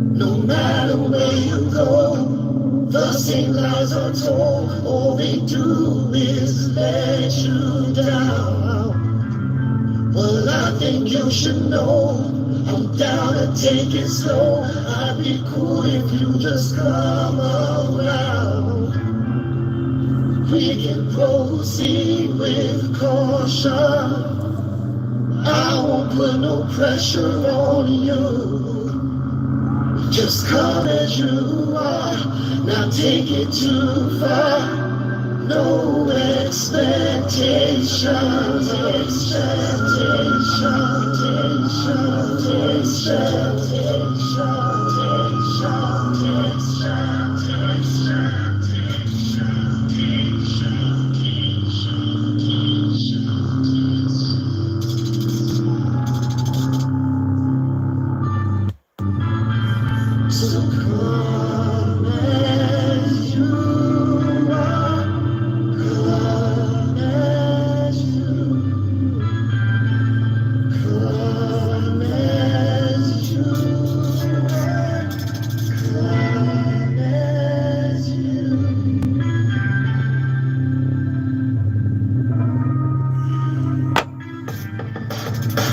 No matter where you go, the same lies are told. All they do is let you down. Well, I think you should know I'm down to take it slow. I'd be cool if you just come around. We can proceed with caution. I won't put no pressure on you. Just come as you are. Now take it too far. No expectations, So come as you are. Come as you, come as you are, come as you.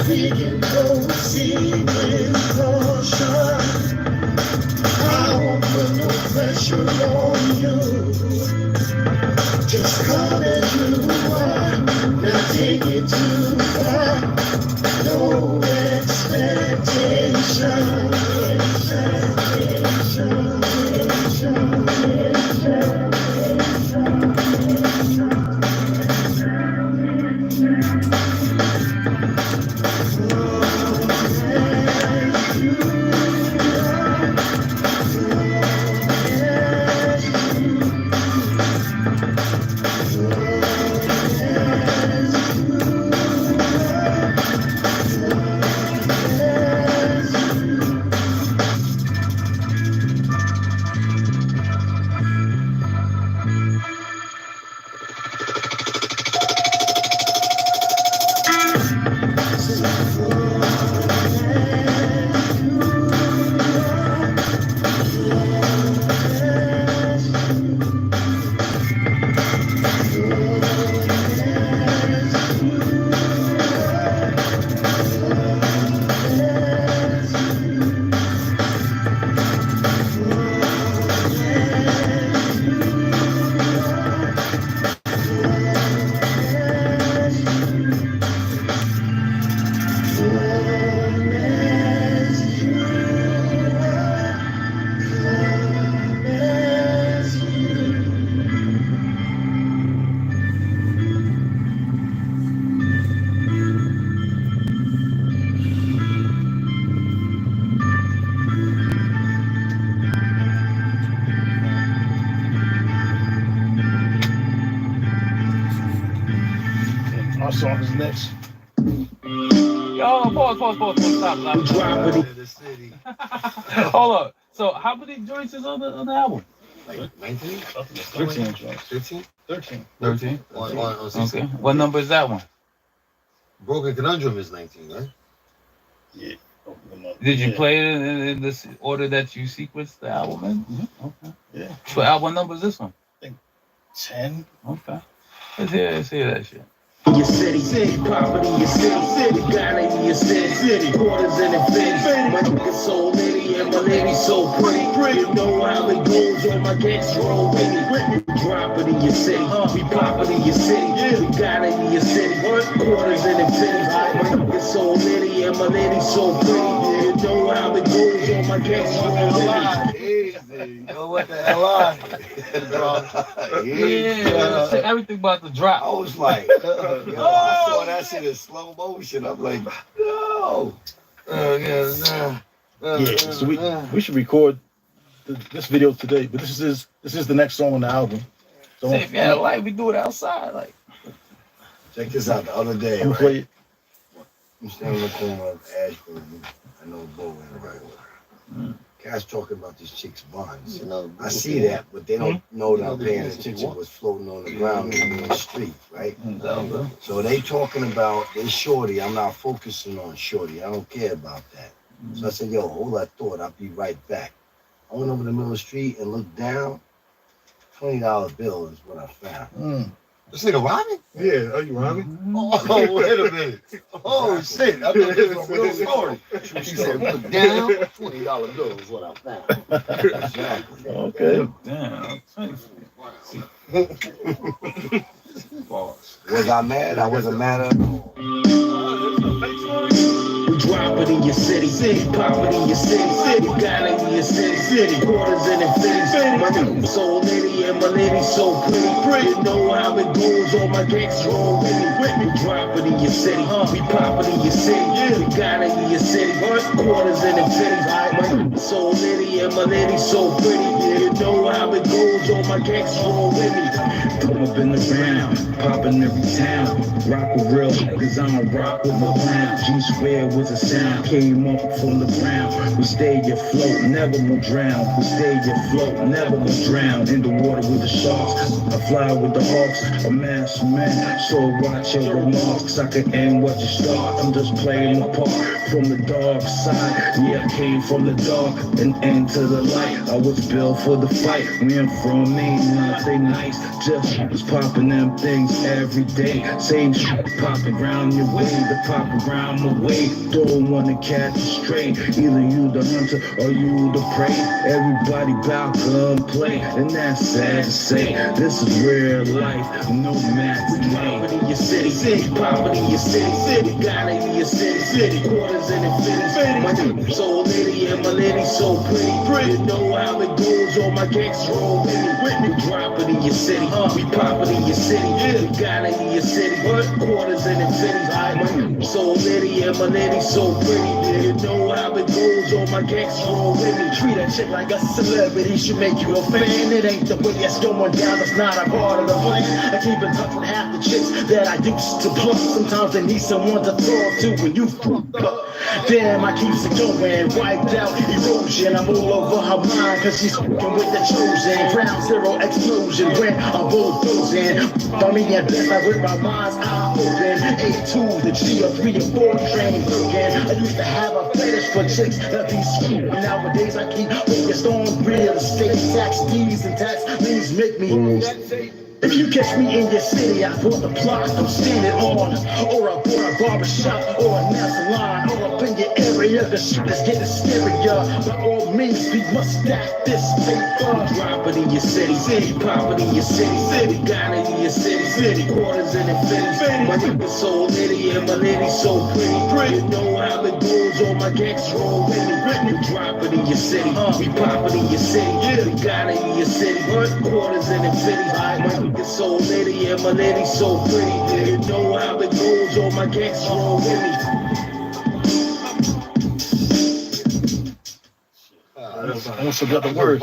We can proceed with caution. I won't put no pressure on you. Just come as you are, now take it too far. No Our song is next. Yo, pause, stop. Drop it in the city. Hold up. So how many joints is on the album? Like 19? 13 joints. 15? 13. 13. On 16. Okay. What number is that one? Broken Conundrum is 19, right? Yeah. Did you play it in this order that you sequenced the album in? Mm-hmm. Okay. Yeah. What album number is this one? 10. Okay. Let's hear that shit. Your city, property, your city, got it in your city, quarters in infinity. My nigga so litty and my lady so pretty. You know how it goes on my gangs roll with me. Drop it in your city, we pop it in your city. We got it in your city, quarters in infinity. My nigga so litty and my lady so pretty. You know how it goes on my gangs roll with me. You know what the hell on? Yeah, everything about to drop. I was like, yo, I saw that shit in slow motion. I'm like, no. Yeah, so we should record this video today, but this is the next song on the album. So Say, if you had a light, we do it outside. Like, check this out. The other day, I'm play it. I'm standing in the corner of Ashford. I know Bo in the right order. Guys talking about this chick's bonds. You know, I see that, but they don't know that I'm paying attention what's floating on the ground in the street, right? So they talking about they shorty. I'm not focusing on shorty. I don't care about that. So I said, yo, hold that thought. I'll be right back. I went over the middle of the street and looked down. $20 bill is what I found. This nigga rhyming? Yeah, are you rhyming? Oh, wait a minute. Oh, shit. I thought this was a real story. He said, look down, $20 bill is what I found. Exactly. Okay. damn. Was I mad? I wasn't mad at all. Drop it in your city, pop it in your city, got it in your city, quarters in infinity. My nigga so litty and my lady so pretty. You know how it goes on my gangs roll with me. Drop it in your city, we pop it in your city, we got it in your city, quarters in infinity. My nigga so litty and my lady so pretty. You know how it goes on my gangs roll with me. Come up in the round, popping every town. Rock with real niggas, I don't rock with my clown. G-Square was a sound, came up from the ground. We stay afloat, never will drown. We stay afloat, never will drown. In the water with the sharks, I fly with the hawks. A masked man, so watch your remarks. I can end what you start, I'm just playing my part. From the dark side, yeah, I came from the dark and into the light. I was built for the fight. Went from me, nothing nice. Just was popping them things every day. Same shit, popping round your way, the popping round my way. Don't wanna catch a stray. Either you the hunter or you the prey. Everybody bout to play, and that's sad to say. This is real life, no matter. Pop it in your city, pop it in your city, got it in your city, quarters in infinity. My nigga so litty and my lady so pretty. You know how it goes on my gangs roll with me. Drop it in your city, we pop it in your city, we got it in your city, quarters in infinity. My nigga so litty and my lady so pretty. You know how it goes on my gangs roll with me. Treat that chick like a celebrity, should make you a fan. It ain't the way it's going down, it's not a part of the plan. I keep in touch with half the chicks that I used to pluck. Sometimes they need someone to talk to when you fucked up. Damn, I keeps it going, wiped out erosion. I'm all over her mind, cause she's fucking with the chosen. Ground zero explosion when I'm bulldozing. For me at best, I with my mind's eye open. A2, the G, or 3 or 4 train broken. I used to have a fetish for chicks that be sweet. Nowadays I keep focused on real estate. Tax deeds and tax liens make me. If you catch me in your city, I bought the block I'm standing on. Or I bought a barbershop or a nail salon. Or up in your area, the shit is getting scarier. By all means, we must stack this paper. Drop it in your city, pop it in your city, got it in your city, quarters in infinity. My nigga so litty and my lady so pretty. You know how it goes on my gangs roll with me. Drop it in your city, we pop it in your city, we got it in your city, quarters in infinity. My nigga so litty and my lady so pretty. You know how it goes on my gangs roll with me. I almost forgot the words.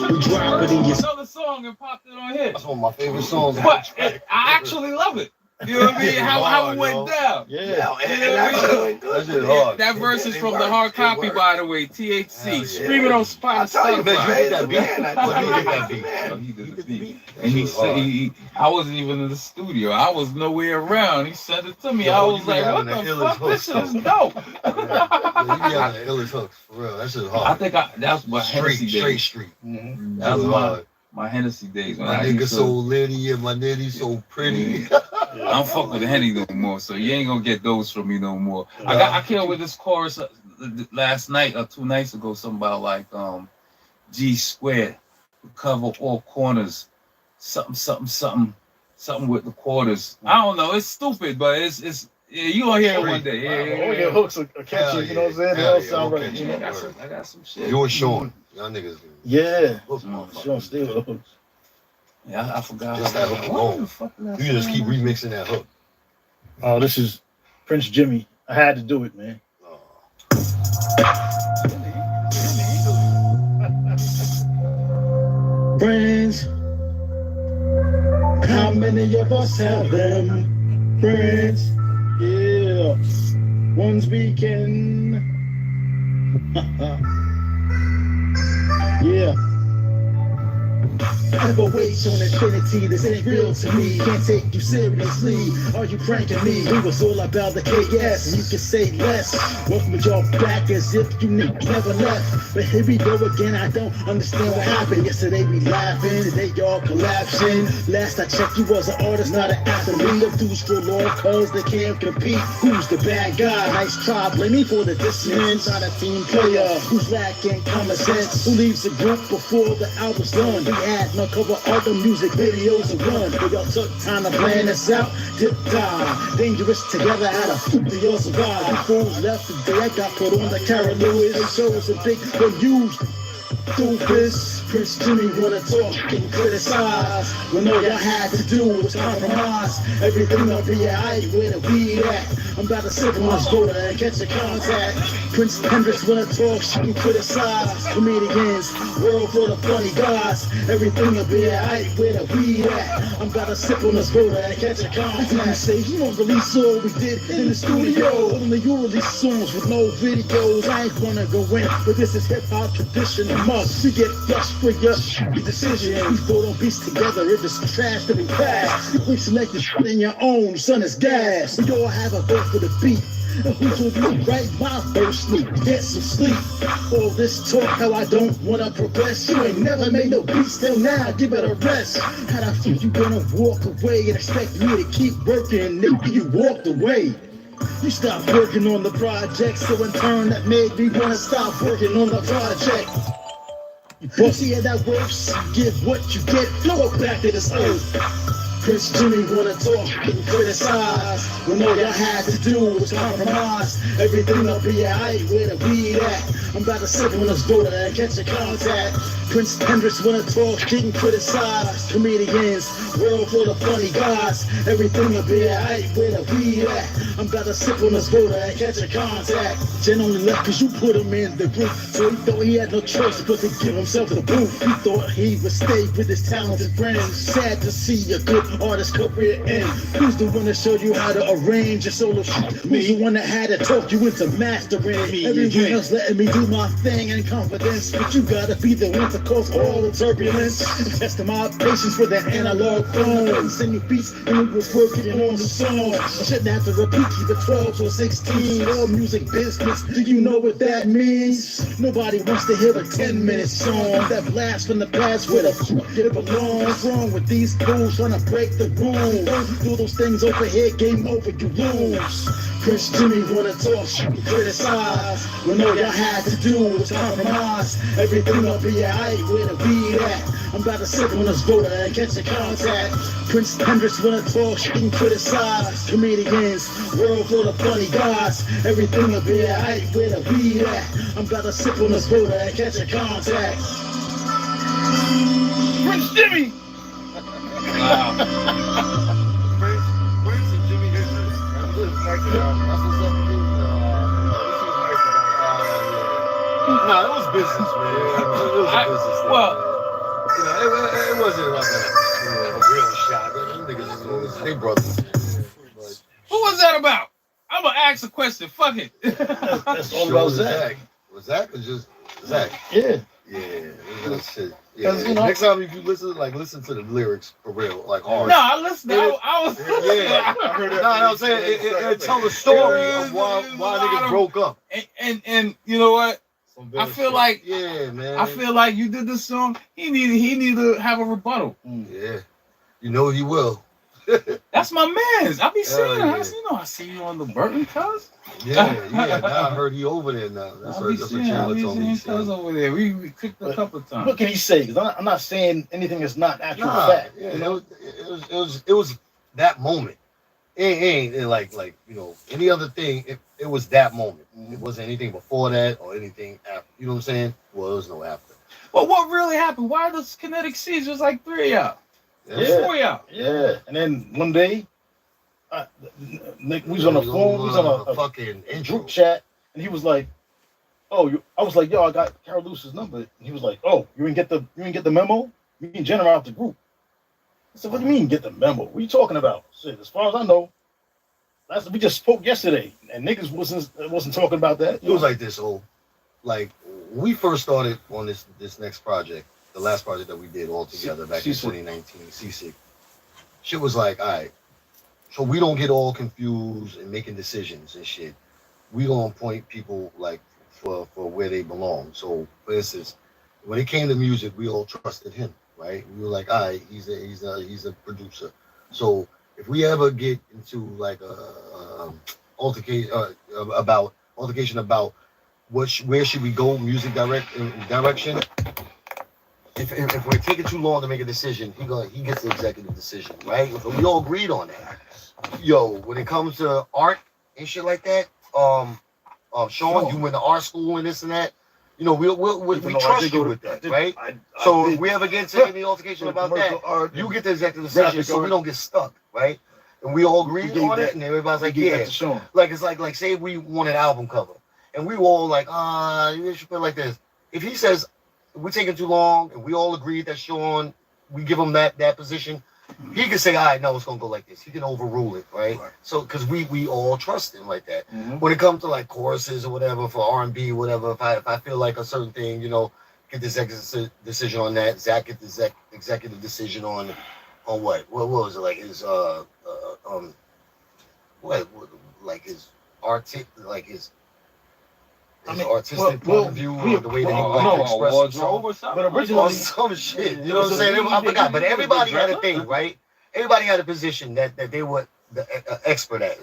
We drop it in your another song and popped it on here. That's one of my favorite songs. But I actually love it. You know what I mean? How hard, it went yo. down. Yeah. That shit hard. That verse is from the hard copy, by the way. THC. Hell yeah. Stream it on Spotify. Man, you hate that beat. He did the beat. And he said, I wasn't even in the studio. I was nowhere around. He sent it to me. I was like, what the fuck? This shit is dope. You be having the illest hooks, for real. That shit hard. I think that's my Hennessy days. Street. Mhm. That was my Hennessy days. When My I nigga used so to, litty and my nitty so pretty. I don't fuck with the Henny no more, so you ain't gonna get those from me no more. I came with this chorus last night or 2 nights ago, something about like G squared, cover all corners, something with the quarters. I don't know, it's stupid, but it's yeah, you gonna hear it one day. All your hooks are catchy, you know what I'm saying? They all sound right. You know? I got some shit. You and Sean, y'all niggas. Yeah. Hook, Sean motherfucker. still with the hooks. Yeah, I forgot. Just that hook What alone. the fuck did I You say? can just keep remixing that hook. Oh, this is Prince Jimmy. I had to do it, man. Friends, how many of us have them? Friends, yeah, ones we can. Yeah. Ever wait on infinity, this ain't real to me. Can't take you seriously. Are you pranking me? It was all about the KS, and you can say less. Welcome with your back as if you never left. But here we go again, I don't understand what happened. Yesterday we laughing, today y'all collapsing. Last I checked, you was an artist, not an athlete. Of dudes for Lord, cause they can't compete. Who's the bad guy? Nice try, blame me for the dissonance. Not a team player who's lacking common sense. Who leaves the group before the album's done? We had no cover art the music videos and run. But y'all took time to plan this out. Dip die, dangerous together. How the fuck do y'all survive? You fools left the day I got put on the Carol Lewis. They show us a big one used. Doofus, Prince Jimmy wanna talk and criticize when all y'all had to do was compromise. Everything will be alright where the weed at. I'm about to sip on this border and catch a contact. Prince Hendrix wanna talk, she can criticize. Comedians, world full of funny guys. Everything will be alright where the weed at. I'm about to sip on this border and catch a contact. You say you don't release all we did in the studio. Only you release songs with no videos. I ain't gonna go in, but this is hip hop tradition. You get flushed for your decision. We vote on beats together. If it's trash, then we pass. If we select the shit in your own, son, is gas. We all have a vote for the beat. And who's gonna be right my first sleep? Get some sleep. All this talk, how I don't wanna progress. You ain't never made no beats till now. Give it a rest. How the fuck you gonna walk away and expect me to keep working? Nigga, you walked away. You stopped working on the project, so in turn that made me wanna stop working on the project. You pussy at that works, give what you get, throw it back to this earth. Prince Jimmy wanna talk and criticize when all y'all had to do was compromise. Everything will be alright where the weed at. I'm about to sip on this border and catch a contact. Prince Hendrix wanna talk and criticize. Comedians, world full of funny guys. Everything will be alright where the weed at. I'm about to sip on this border and catch a contact. Jen only left cause you put him in the group. So he thought he had no choice but to give himself the boot. He thought he would stay with his talented friends. Sad to see a good artist career end. Who's the one that showed you how to arrange your solo shit? Who's the one that had to talk you into mastering? Everyone else letting me do my thing in confidence, but you gotta be the one to cause all the turbulence. Testing my patience with that analog phone. Send me beats and we was working on the song. I shouldn't have to repeat either 12 or 16. All music business, do you know what that means? Nobody wants to hear a 10-minute song that blasts from the past where the fuck it belongs. What's wrong with these fools trying to break the rules? Don't do those things over here, game over, you lose. Prince Jimmy wanna talk, criticize when all y'all had to do was compromise. Everything will be alright where the weed at. I'm about to sip on this border and catch a contact. Prince Hendrix wanna talk and criticize. Comedians, world full of funny guys. Everything will be alright where the weed at. I'm about to sip on this border and catch a contact. Prince Jimmy! Wow. Prince and Jimmy Hendrix. That's what's up, dude. Nah, it was business, man. It was a business thing. Well, You know, it wasn't like a real shot. Them niggas, they brothers. Who was that about? I'm gonna ask a question. Fuck it. That's all Sure about was Zach. Was Zach or just Zach? Yeah. Yeah, that shit. Yeah. 'Cause, you know- Next time if you listen to the lyrics for real, like hard. No, I listened. I was. Yeah, I heard that. No, I'm saying it tell the story of why niggas broke up. And you know what? I feel like yeah, man. I feel like you did this song. He need to have a rebuttal. Yeah, you know he will. That's my man's. I be seeing yeah. him. I see you on the Burton cuz. Yeah. Now I heard he over there now. That's what Chandler told me. Cuz over there. We clicked a couple of times. What can he say? Because I'm not saying anything that's not actual fact. Yeah, it was that moment. It ain't like you know any other thing. It was that moment. It wasn't anything before that or anything after. You know what I'm saying? Well, there was no after. Well, what really happened? Why does Kinetic Seas was like 3 of y'all? Yeah. 4 of y'all. Yeah. And then one day, we was on the phone. We was on a fucking group chat, and he was like, "Oh, I was like, yo, I got Carol Luce's number." And he was like, "Oh, you didn't get the memo? You can generate out the group." I said, "What do you mean get the memo? What are you talking about?" I said, "As far as I know, we just spoke yesterday, and niggas wasn't talking about that." It was like this, like when we first started on this next project, the last project that we did all together back in 2019, Seasick. Shit was like, all right, so we don't get all confused and making decisions and shit. We gonna point people like for where they belong. So for instance, when it came to music, we all trusted him, right? We were like, all right, he's a producer. So if we ever get into like a altercation about where should we go music direction, if we're taking too long to make a decision, he gets the executive decision, right? So we all agreed on that. Yo, when it comes to art and shit like that, Sean, you went to art school and this and that. You know, we trust you with that, right? So if we ever get into any altercation about that, you get the executive decision, so we don't get stuck, right? And we all agreed on it, and everybody's like, yeah. Like it's like say we want an album cover, and we were all like, you should put it like this. If he says we're taking too long, and we all agreed that Sean, we give him that position, he can say, all right, no, it's gonna go like this. He can overrule it, right? So because we all trust him like that. When it comes to like choruses or whatever for R&B, whatever, if I feel like a certain thing, you know, get the executive decision on that. Zach get the executive decision on what? What was it like his what like his artistic point of view, or the way that he wanted to express himself. But originally, some shit, you know what I'm saying? I forgot, but everybody had a thing, right? Everybody had a position that they were the expert at,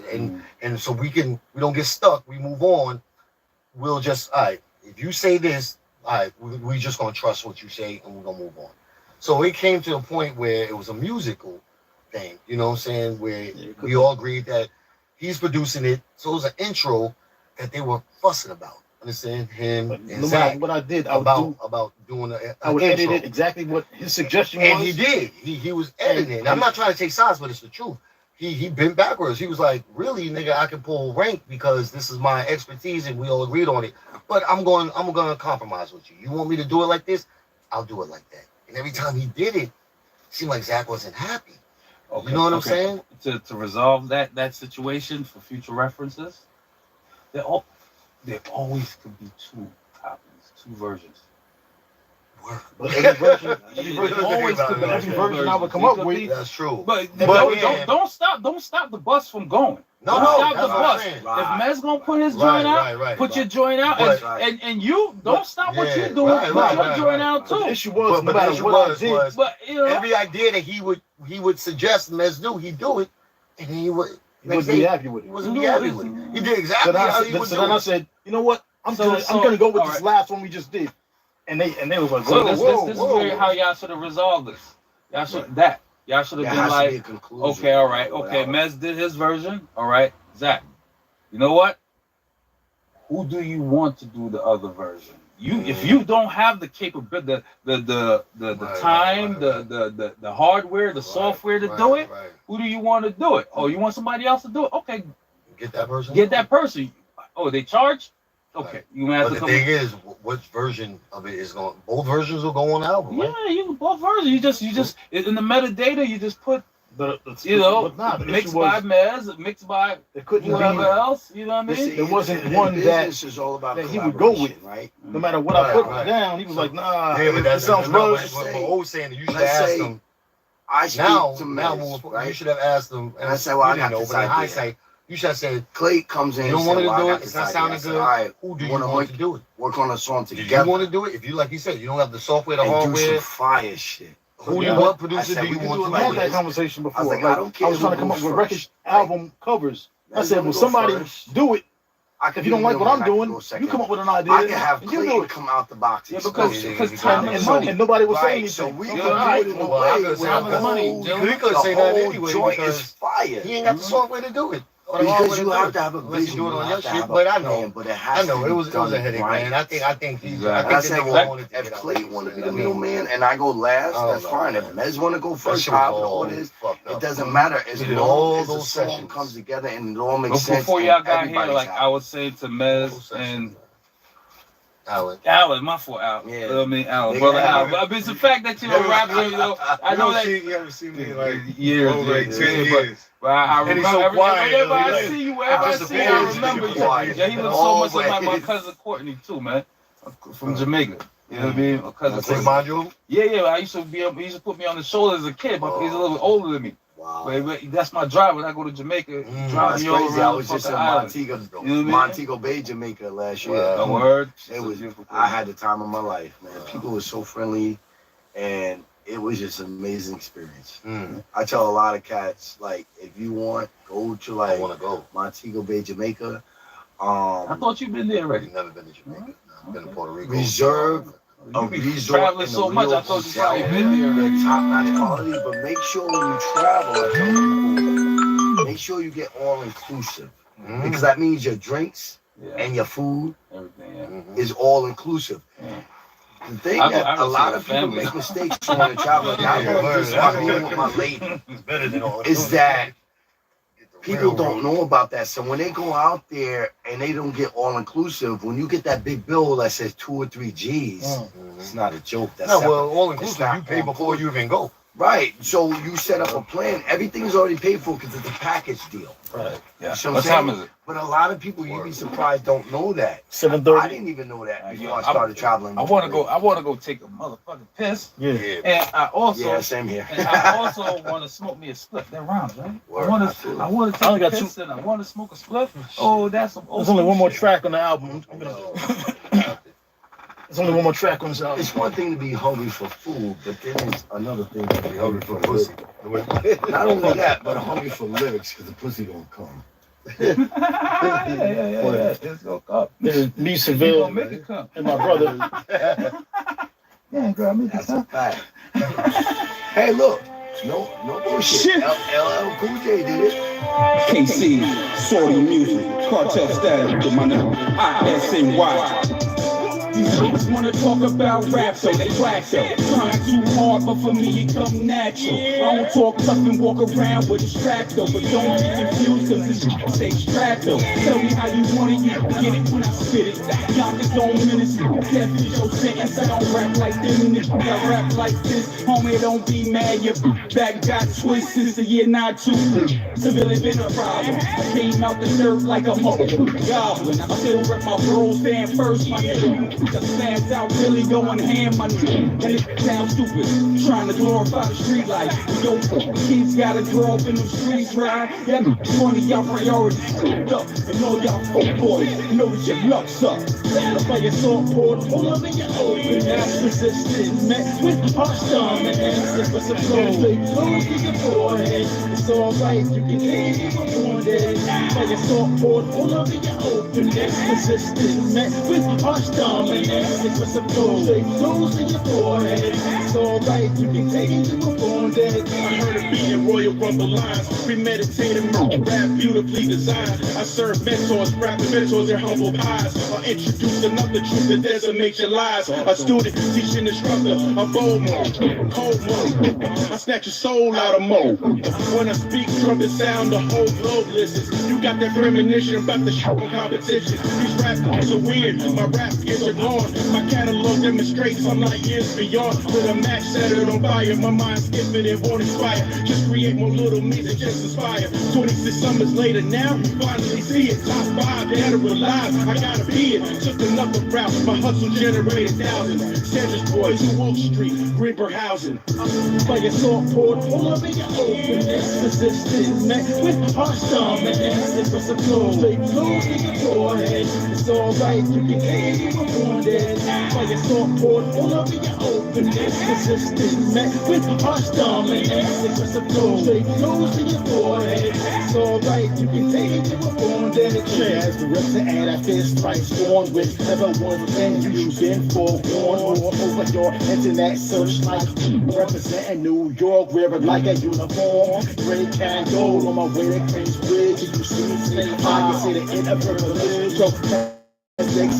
and so we don't get stuck. We move on. We'll just, all right, if you say this, all right, we just gonna trust what you say, and we're gonna move on. So it came to a point where it was a musical thing, you know what I'm saying? Where we all agreed that he's producing it, so it was an intro that they were fussing about. Understand him and Zach. What I did, I would edit it exactly what his suggestion was. And he did. He was editing it. I'm not trying to take sides, but it's the truth. He bent backwards. He was like, really, nigga, I can pull rank because this is my expertise and we all agreed on it. But I'm gonna compromise with you. You want me to do it like this? I'll do it like that. And every time he did it seemed like Zach wasn't happy. Okay, you know what I'm saying? To resolve that situation for future references, there always could be 2 copies, 2 versions. But every version I would come up with. That's true. But don't stop the bus from going. Don't stop the bus. If Mez gonna put his joint out, put your joint out, and you don't stop what you're doing. Put your joint out too. The issue was, no matter what I did, but every idea that he would suggest Mez do, he'd do it, and then he would. He wasn't be happy with it. He wasn't be happy with it. He did exactly how he would do it. So then I said, you know what? I'm gonna go with this last one we just did. And they was like, so this is really how y'all should have resolved this. Y'all should have been like, okay, all right, okay, Mez did his version, all right, Zach, you know what? Who do you want to do the other version? If you don't have the capability, the time, the hardware, the software to do it, who do you want to do it? Oh, you want somebody else to do it? Okay, get that person. Get that person. Oh, they charge? Okay, you have to come. The thing is, which version of it is going? Both versions will go on the album. Yeah, right? Both versions. You just in the metadata, you just put You know, but nah, the mixed issue was by Mez, mixed by it couldn't whoever be. else. You know what I mean? There wasn't in one business is all about that he would go with. collaboration, right? No matter what I put Right. down, he was like, nah, Yeah, but it that's sounds no, rushed. but always saying that you should Let's ask say them. I speak Now, to now, Mez, you right? should have asked them. And I said, well, I you got didn't know, this but in idea. hindsight, you should have said, Clay comes in you don't and want said, to well, I do got it. this It's not idea. I sounding said, good. all right, Who do you wanna want to do it? work on a song Do together. you want to do it? If you, like you said, you don't have the software, the and do some hardware. fire shit. Who do Yeah. you want I producer? said, Do we you can want do to it I like had that this. conversation before. I was like, Like, I don't care I was who trying to come up goes with first. record album covers. I Mez said, wanna well, go somebody first. do it. I If you don't like what I'm doing, you come up with an idea. I can have and you do Clayton it. come out the box. Yeah, because exclusive. time And, is and, money. and nobody will say Right, anything. so we You're can right. do it in a Well, I way could say where time is money, the Joe. He could say that whole anyway joint because is fire. he ain't got the software to do it. Or the Because hardware you to do have it. to have a Unless you vision. do it You on have your to shit. have a But I plan, know. but it has I know to it be was a done headache, right. man. I think he. Exactly. I And I think said, the well, nigga wanted to if get out. Clay want to be the I mean, middleman and I go last, I that's don't know, fine. If man. Mez want to go That first, shit was however the all order is, fucked it up. doesn't matter as We did long all as the those song sessions. comes together and it all makes But sense. before and y'all got here, everybody's like I happy. was saying to Mez and Alan. my fault, Alan. Yeah. You know what I mean, Alan, Nigga, brother Alan. Alan. But it's the fact that you're a rapper, you know. I know that. You haven't seen me in like Years, over like years, 10 years. years. But I And he's remember so quiet, everybody though. I He's see you, I everybody just see you, I always remember been you. quiet. Yeah, he looks so much like my Always. cousin Courtney too, man. From Jamaica. You know what I mean? My cousin Say Courtney. Manju? Yeah. I used to he used to put me on the shoulder as a kid, but he's a little bit older than me. Wow. But that's my drive when I go to Jamaica. Drive That's me all crazy. I around was the just in fucking island. Montego, You know what I mean? Montego Bay, Jamaica last year. The word. It was. I had the time of my life, man. People were so friendly, and it was just an amazing experience. I tell a lot of cats, like, if you want, go to I like want to go. Montego Bay, Jamaica. I thought you've been there already. I've never been to Jamaica. No, I've been to Puerto Rico. Reserve You a be resort traveling in so the much, real I thought you hotel. probably been there already. Top-notch quality, but make sure when you travel, I tell people, make sure you get all inclusive. Because that means your drinks and your food Everything, is all inclusive. The thing I that go a lot see of my people family. make mistakes when they travel, like I love this about being with my lady, It's better than all is that people don't know about that. So when they go out there and they don't get all inclusive, when you get that big bill that says 2 or 3 G's, it's not a joke. That's No, separate. well, all It's inclusive, not you pay before you even go. Right. So you set up a plan. Everything's already paid for because it's a package deal. Right. Yeah. You see What I'm time saying? is it? But a lot of people, you'd be surprised, don't know that. 7:30. I didn't even know that before I started traveling. I want to go. I want to go take a motherfucking piss. Yeah. And I also. Yeah, same here. And I also want to smoke me a split. That rounds, right? Word, I want absolutely. to. I want to I only take a got piss and I want to smoke a split. Oh, that's some. There's only one more track on the album. There's only one more track on this album. It's one thing to be hungry for food, but then it's another thing to be hungry for pussy. pussy. Not only that, but hungry for lyrics because the pussy don't come. yeah. It's gonna come. There's me, You Seville, gonna make it come. and my brother. Yeah, girl, make it That's a come. fact. Hey, look. No bullshit. LL Cool J did it. KC, Sorty Music, Cartel Status, with my name, ISNY. These niggas wanna talk about rap, so they whack so. Trying too hard, but for me it come natural. I don't talk tough and walk around with a strap though, but don't be confused cause this shit say strap though. Tell me how you want it, you can get it when I spit it. Yonkers don't menace it, death is your sentence. I don't rap like them, nigga, I rap like this. Homie, don't be mad, your back got twisted since the year 92. Civilian been a problem. I came out the dirt like a motherfucking goblin. I still rep my bros stand first, my nigga. The fans out really going ham, my nigga. And it sounds stupid, trying to glorify the street life. Yo, kids gotta grow up in the streets, right? Yeah, one of y'all priorities screwed up. And all y'all folk boys know that your luck's up. Battle by your sword board, pull up in your open. That's resistance, met with harsh thumb and answer for some flow. They close to your forehead. It's alright, you can take it before that. By your sword board, pull up in your open. That's resistance, met with harsh thumb and answer for some flow. They close to your forehead. It's alright, you can take it before that. I heard it being royal rumble lines, premeditated murder, rap beautifully designed. I serve mentors, rapping mentors, their humble pies. I introduce another truth that decimates your lies. A student teaching instructor, a bold mode, cold mode. I snatch your soul out of mode. When I speak, trumpet sound, the whole globe listens. You got that premonition about the show competition. These rap are weird, my rap is a on. My catalog demonstrates I'm like years beyond. With a match centered on fire, my mind skipping and won't inspire. Just create more little me that just inspire. 26 summers later now, you finally see it. Top 5, dead or alive, I gotta be it. Took another route, my hustle generated thousands. Sanders boys, to Wolf Street, Greenberg housing. Like a salt poured, pull up in your openness. Persistent, man, with heart storm, man. It's for some clothes, they close in your forehead. It's alright, you can hear you were born dead. Like a salt poured, pull up in your openness. Persistent, man, with heart storm, man. It's for some clothes, they close in your forehead. It's alright, you can hear you were born dead. As the rest of and I fist strikes on with never one thing you've been forewarned or over your internet search like representing New York, wearing like a uniform. Gray can gold on my way to Queensbridge. You see me say I see the inner privilege. So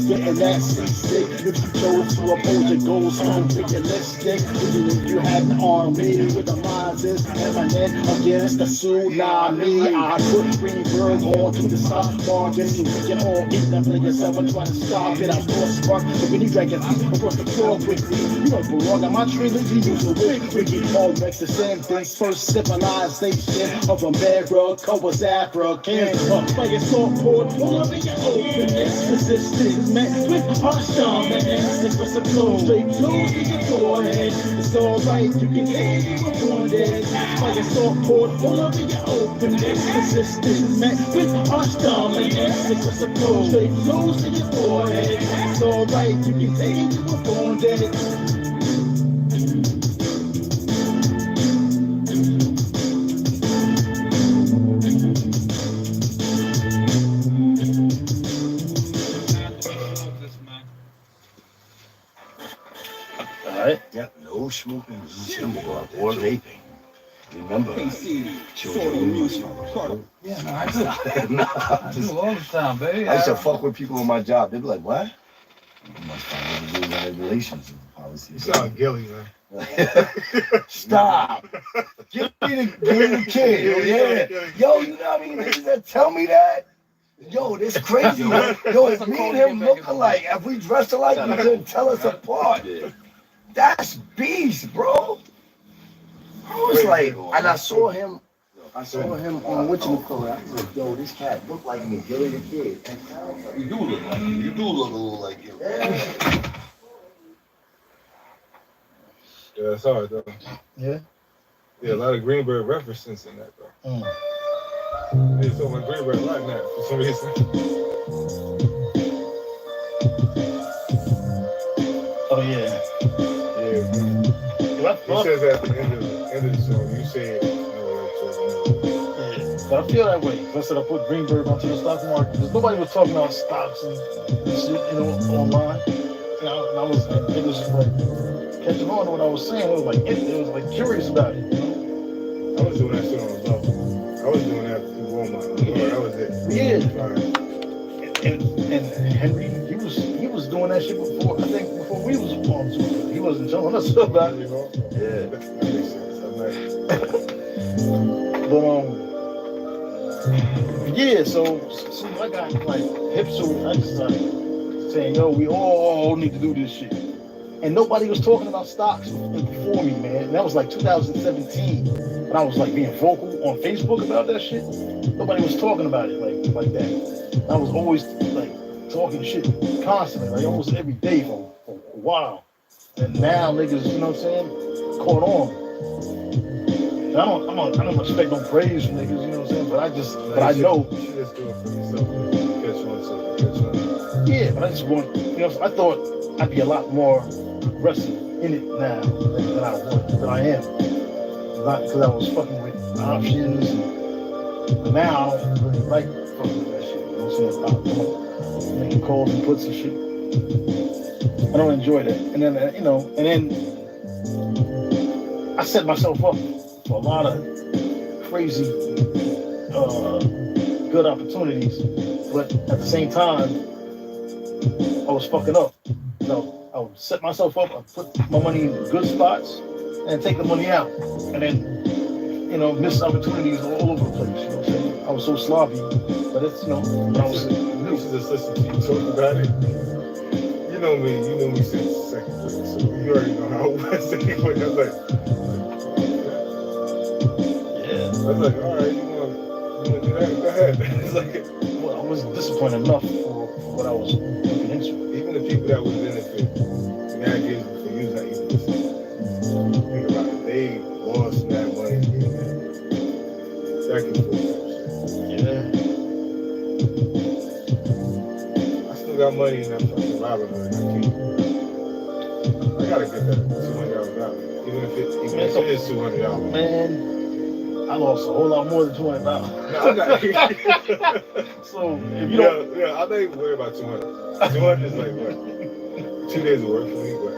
getting that C-stick. If you chose to oppose your goals, so realistic. Even if you had an army with the minds is eminent against the tsunami, I put Greenberg on to the soft margin so we can all eat them niggas. Someone trying to stop it. I saw a spark, but when you drag it across the floor quickly, you don't belong on my trilogy. You so wicked. All makes the same things. First civilization of America was African. Like it's all poured, pull up in your openness. Persistence, man, with heart storm, man. It's for some clothes, straight clothes in your forehead. It's alright, you can hear you were born dead. Like it's all poured, pull up in your openness. Persistence, man, with heart storm, man. It's for some clothes, straight clothes in your forehead. It's alright, you can hear you were born dead. Yep, no smoking or vaping. Remember, children must follow. Yeah, no, I do. Nah, I do all the time, baby. I used to fuck with people on my job. They'd be like, what? You must follow the rules and regulations and policies. You sound Gilly, man. Stop. Give me the kid. Yeah. Yo, you know what I mean? Niggas that tell me that. Yo, this crazy, man. Yo, if me and him look alike, if we dress alike, you couldn't tell us apart. That's beast, bro. I was like, and I saw him on what you call it. I was like, yo, this cat look like me, Gilly the Kid. You do look like him. You do look a little like him. Yeah, it's hard though. Yeah. Yeah, a lot of Greenberg references in that though. They told my Greenberg like that for some reason. Oh yeah. He says at the end of the song, you say it. But I feel that way. I said I put Greenberg onto the stock market because nobody was talking about stocks and shit, you know, online. And I was, it was like catching on to what I was saying. It was like curious about it. You know? I was doing that shit on the level. I was doing that through Walmart. That was it. Yeah. And Henry, he was doing that shit before. I think before we was on Zoom. He wasn't telling us about it, you know. Yeah, that makes sense. I'm like, but yeah. So I got like hip, so I just started saying, yo, we all need to do this shit. And nobody was talking about stocks before me, man. And that was like 2017. When I was like being vocal on Facebook about that shit. Nobody was talking about it like that. I was always like talking shit constantly, like almost every day for a while. And now niggas, you know what I'm saying, caught on. And I don't expect no praise from niggas, you know what I'm saying, but I know. You should just do it for yourself. Catch on. Yeah, but I just want, you know, I thought I'd be a lot more aggressive in it now than I am. Not because I was fucking with options. But now I don't really like fucking with that shit. You know what I'm saying? I'm making calls and puts and shit. I don't enjoy that. And then, you know, I set myself up for a lot of crazy, good opportunities. But at the same time, I was fucking up. You know, I would set myself up, I put my money in good spots, and take the money out. And then, you know, miss opportunities all over the place. You know what I'm saying? I was so sloppy. But it's, you know, when I was You should just listen to you talk about it. You know me since second grade, so you already know how I was. I was like, Yeah. I was like, all right, you want to do that? Go ahead. It's like, Well, I wasn't disciplined enough for what I was looking into. even the people that was in it for navigating for you, not even listening. Think about it. They lost that money and gave it back and forth. Yeah. I still got money in that fucking Robinhood. I gotta get that $200 out. Even if it is $200. Man, I lost a whole lot more than $200. No, I'm not. So if you don't, yeah, I'm not even worried about 200. 200 is like what? 2 days of work for me, but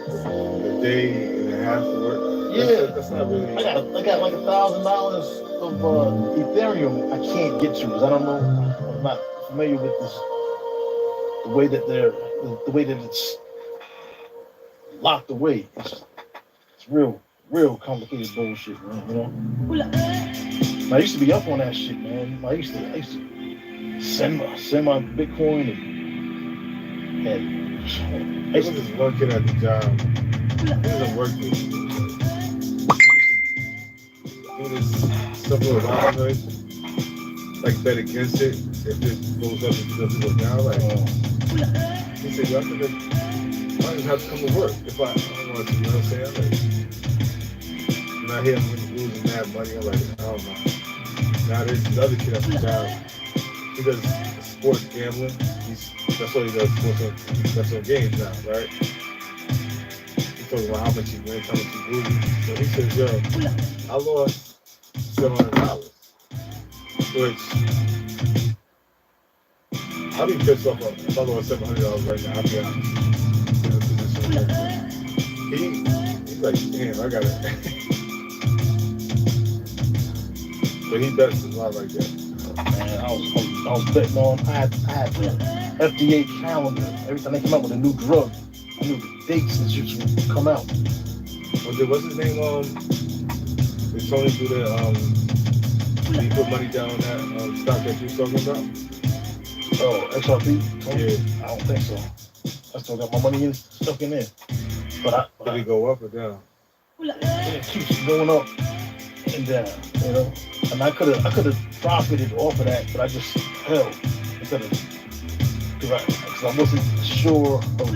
a day and a half of work. Yeah. That's not really. I got like $1,000 of Ethereum I can't get to because I don't know. I'm not familiar with this. The way that it's locked away. It's real complicated bullshit, man. You know. I used to be up on that shit, man. I used to send my Bitcoin and I was just working at the job. He wasn't working. Do this stuff with Robinhood, like bet against it. If it goes up, it doesn't go down. Like, he said, y'all could just, I just have to come to work if I don't want to, you know what I'm saying? I'm like, and I hear him losing mad money. I'm like, I don't know. Now there's the other kid at the job. He does sports gambling. That's all he does, that's on games now, right? He's talking about how much he wins, how much he loses. So he says, yo, I lost $700. Which, I'll be pissed off if I lost $700 right now, I'll be honest. In the position of he's like, damn, I got it. But he bets a lot like that. Man, I was betting on. I had the FDA calendar. Every time they come out with a new drug, I knew the dates and shit would come out. What's his name? Did Tony do the did he put money down on that stock that you was talking about? Oh, XRP? Tony? Yeah. I don't think so. I still got my money stuck in there. But did it go up or down? It keeps going up and down, you know. And I could have profited off of that, but I just held instead of because I wasn't sure of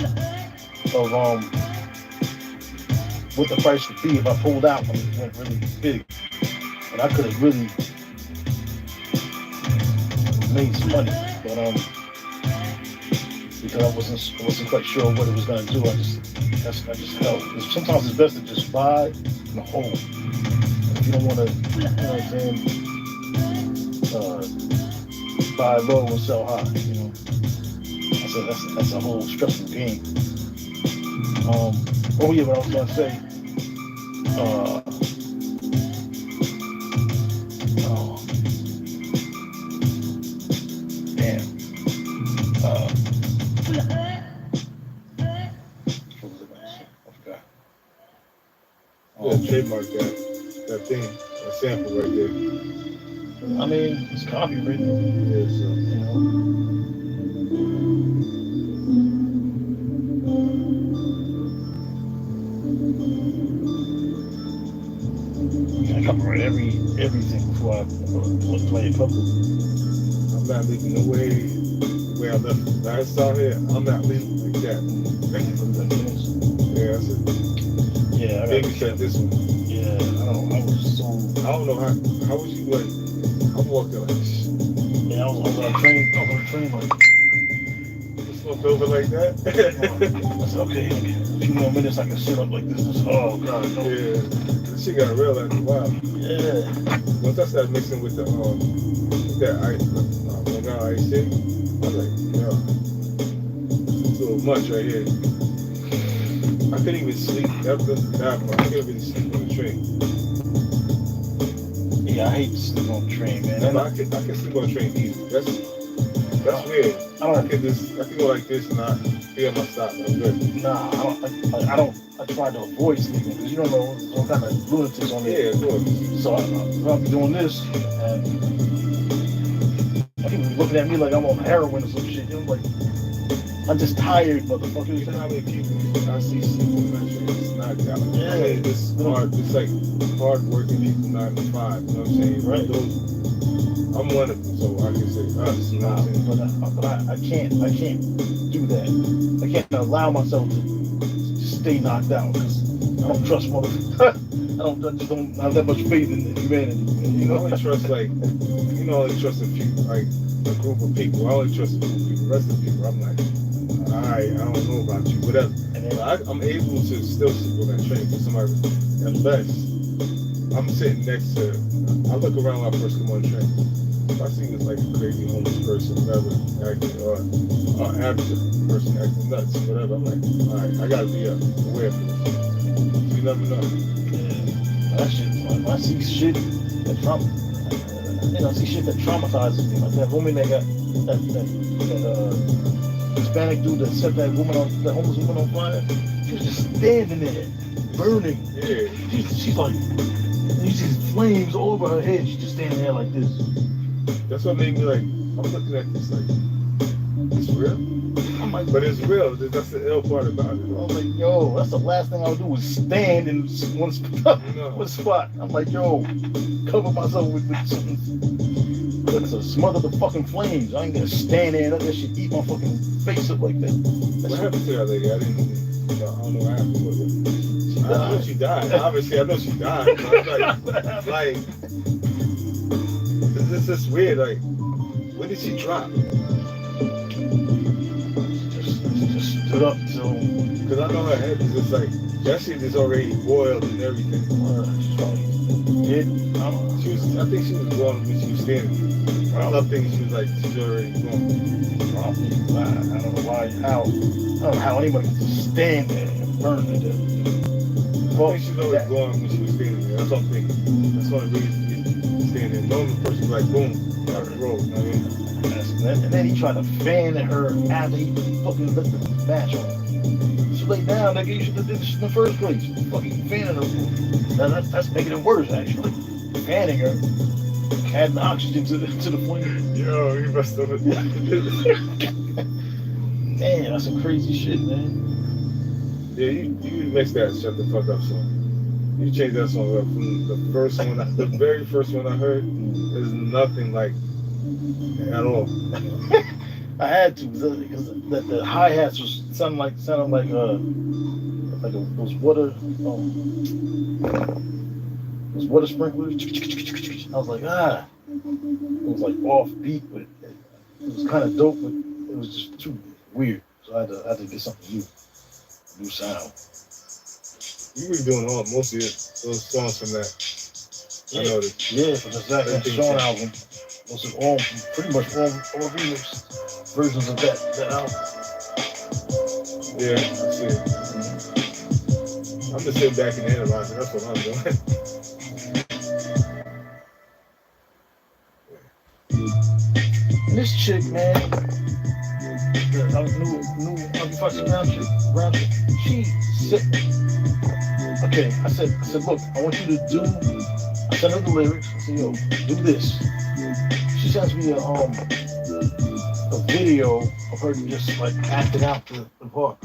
what the price would be if I pulled out when it went really big. And I could have really made some money, but because I wasn't quite sure what it was gonna do. I just held. Sometimes it's best to just buy and hold. If you don't want to, you know what I'm saying, buy low and sell high, you know. That's a whole stressful game. Oh yeah, what I was gonna say. Damn. What was it? I forgot. Yeah, trademark that thing, that sample right there. I mean, it's copyrighted. Yeah, so. You know. I copyright everything before I play it public. I'm not leaving the way I left the last out here. I'm not leaving like that. Yeah, that's it. Yeah, I Baby shut this one. Yeah, I don't know how was you like, I'm walking like shh. Yeah, I was on a train like just looked over like that. I said, okay, a few more minutes I can sit up like this. Oh god, no. Yeah. She got real after a while. Yeah. Once I started mixing with that ice, ice shit, I was like, yo, it's a little much right here. I couldn't even sleep. That was that part. I couldn't really sleep on the train. Yeah, I hate to sleep on the train, man. I can sleep on the train easy. That's weird. I can go like this and not feel my stop. I'm good. Nah, I try to avoid sleeping because you don't know what kind of lunatics on there. Yeah, of course. So I'll be doing this and people be looking at me like I'm on heroin or some shit. I'm like, I'm just tired, motherfucker. You know how many people I see sleeping on that train? It's not that. Yeah. I mean, it's hard. It's like hard working people 9 to 5. You know what I'm saying? Right. I'm one of them, so I can say us. You know what I'm saying? But I can't do that. I can't allow myself to stay knocked out because I don't trust motherfuckers. I just don't have that much faith in humanity. You I know, only trust I only trust a few, like a group of people. I only trust a few people. The rest of the people, I'm like, I don't know about you, whatever. But I'm able to still sleep on that train for somebody unless I'm sitting next to. I look around when I first come on the train. If I see this like a crazy homeless person, whatever, acting or absent person acting nuts, whatever, I'm like, all right, I gotta be aware of this. You never know. that shit. When I see shit that I see shit that traumatizes me. Like that woman that got that Hispanic dude that set that homeless woman on fire. She was just standing there, burning. Yeah. She's like, you see flames all over her head. She's just standing there like this. That's what made me like, I'm looking at this like, it's real? I'm like, but it's real. That's the ill part about it. I was like, yo, that's the last thing I would do is stand in one spot. I'm like, yo, cover myself with something. To smother the fucking flames. I ain't gonna stand there and let that shit eat my fucking face up like that. What happened to that lady? I don't know what happened with her. I know she died. Obviously, I know she died. But like, this is just weird. Like, when did she drop? Just stood up till. Because I know her head is just like, that shit is already boiled and everything. I think she was gone when she was standing. I don't think she was like, she's already gone. I don't know how anybody can just stand there and burn to death. I think she's always gone when she was standing there. That's what I'm thinking. That's the only reason she's standing there. Normal person like, boom, out the road. You know what I mean? And then he tried to fan her after he fucking lit the match on. She laid down, nigga. You should have did this in the first place. Fucking fanning her. That's making it worse, actually. Fanning her. Adding oxygen to the flame. Yo, you messed up. Man, that's some crazy shit, man. Yeah, you mix that Shut the Fuck Up song. You changed that song up from the first one, the very first one I heard. There's nothing like at all. I had to because the hi-hats was sounding like those water sprinklers. I was like, it was like off beat, but it was kind of dope, but it was just too weird. So I had to get something new sound. You were doing most of those songs from that. I noticed. Yeah, from the Zach Sean album. Those are pretty much all remix versions of that album. Yeah, I see it. I'm just sitting back and analyzing. That's what I'm doing. And this chick, man, the new Ugly Foxy Brown chick, she said, okay, I said, look, I want you to do, I sent her the lyrics, I said, yo, do this. She sends me a video of her just like acting out the part.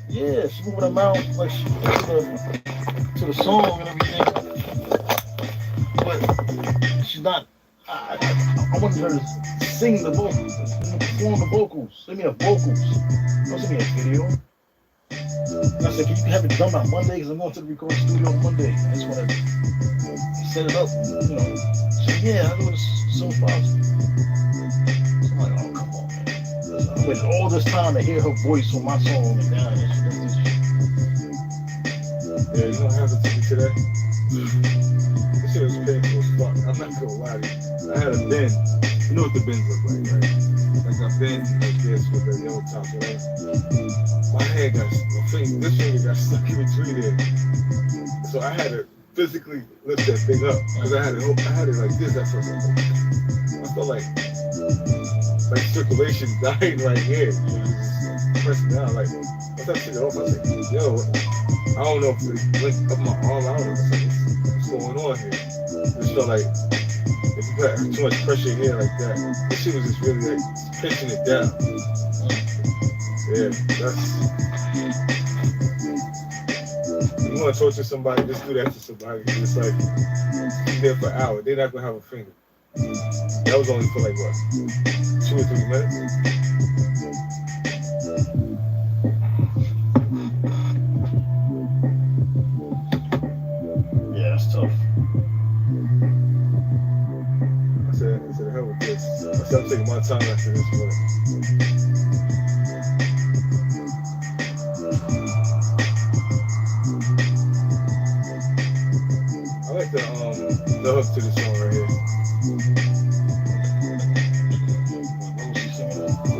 Yeah, she moving her mouth like to the song and everything. But she's not, I wanted her to sing the vocals, perform the vocals, send me the vocals. Don't send me a video. And I said, can you have it done by Monday? Because I'm going to the recording studio on Monday. I just want to set it up, you know. She said, yeah, I'll do it as soon as possible. So I'm like, oh, come on, man. I waited all this time to hear her voice on my song, and now she does this shit. Yeah, you don't have it to me today. This shit was painful as fuck. I'm not gonna lie to you. I had a bin. You know what the bins look like, right? Like a bin like this with the yellow top, right? My hand this finger got stuck in between it. So I had to physically lift that thing up because I had it like this at first. I felt like circulation dying right here. Pressing down, like, once that shit off, I was like, yo, I don't know if it went up my arm, I don't know what's going on here. It felt like if you put too much pressure here like that. This shit was just really like pinching it down. Yeah, that's. You want to torture somebody, just do that to somebody. It's like be there for hours. They're not gonna have a finger. That was only for like what, 2 or 3 minutes. Yeah, that's tough. I said, hell with this. I said, I'm taking my time after this one. I like the hook to this song right here.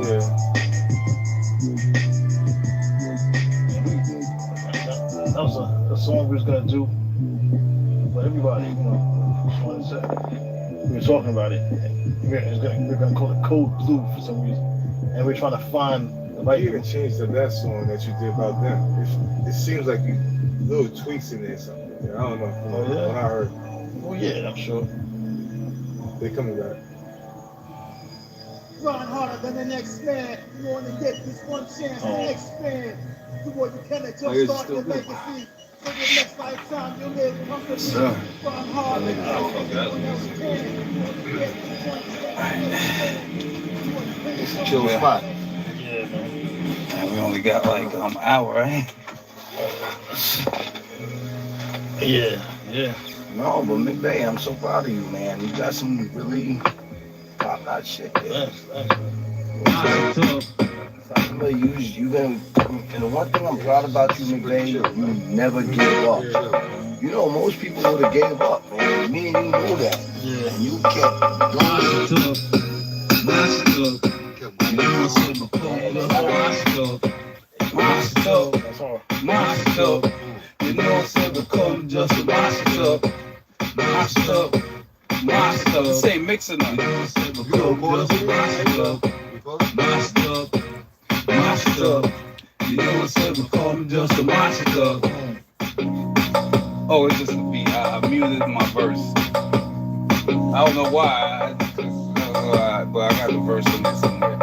Yeah. That was a song we was gonna do for everybody, you know. Just wanted to say. We were talking about it. We're gonna call it Code Blue for some reason, and we're trying to find the right. You even changed the last song that you did about them. It seems like you little tweaks in there or something. I don't know. Oh, yeah? When I heard. Oh yeah, I'm sure. They coming back. Grind harder than the next man. You only get this one chance to expand. Do what you can until start your legacy. For the next lifetime you live comfortably. Grind harder than anyone else can. You only get this one chance. It's a chill spot. Yeah, man. And we only got like an hour, right? Yeah, yeah. No, but McVay, I'm so proud of you, man. You got some really top-notch shit there. You've been, and the one thing I'm proud about you, McVay, you never give up. You know, most people would have gave up, man. Me and you know that. Yeah. And you kept going. That's all. You know, say become just a monster. This ain't mixing up. You know, say become just a monster. Oh, it's just a beat. I muted my verse. I don't know why, but I got the verse in there somewhere.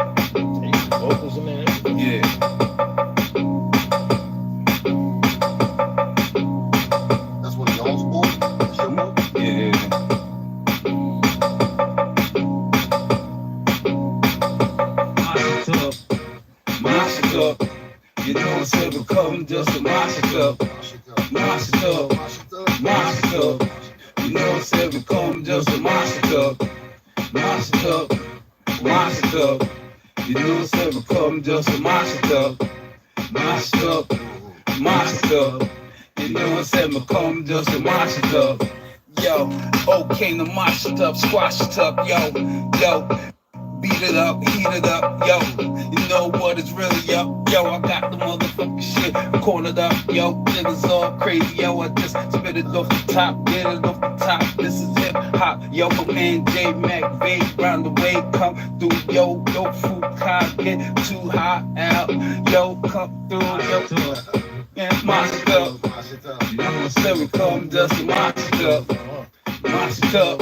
Vocals in there. Yeah. That's what y'all's for? That's your move? Yeah. Monster. You know it's ever become just a monster. Monster. You know it's ever become just a monster. Monster. You know it's ever become just a monster. Monster. You know it's ever become just a monster. Yo, okay, the monster up, squash it up, yo. Beat it up, heat it up, yo. You know what it's really up, yo. I got the motherfucking shit cornered up, yo. Niggas all crazy, yo. I just spit it off the top, get it off the top. This is hip hop, yo. My man J Mac Bay round the way, come through, yo. Yo, fruit can't get too hot out, yo. Come through, yo. Yeah, monster. You know, say we come just a monster. Monster.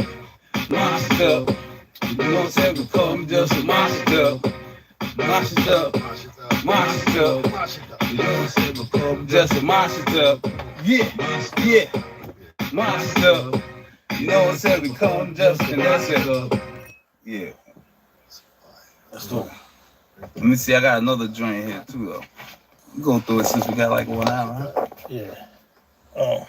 You know, say we come just a monster. Monster. You know, say we come just a monster. Yeah. Monster. You know, say we come just and that's it. Yeah. That's dope. Let me see, I got another joint here too though. We go through it since we got like 1 hour, huh? Yeah. Oh.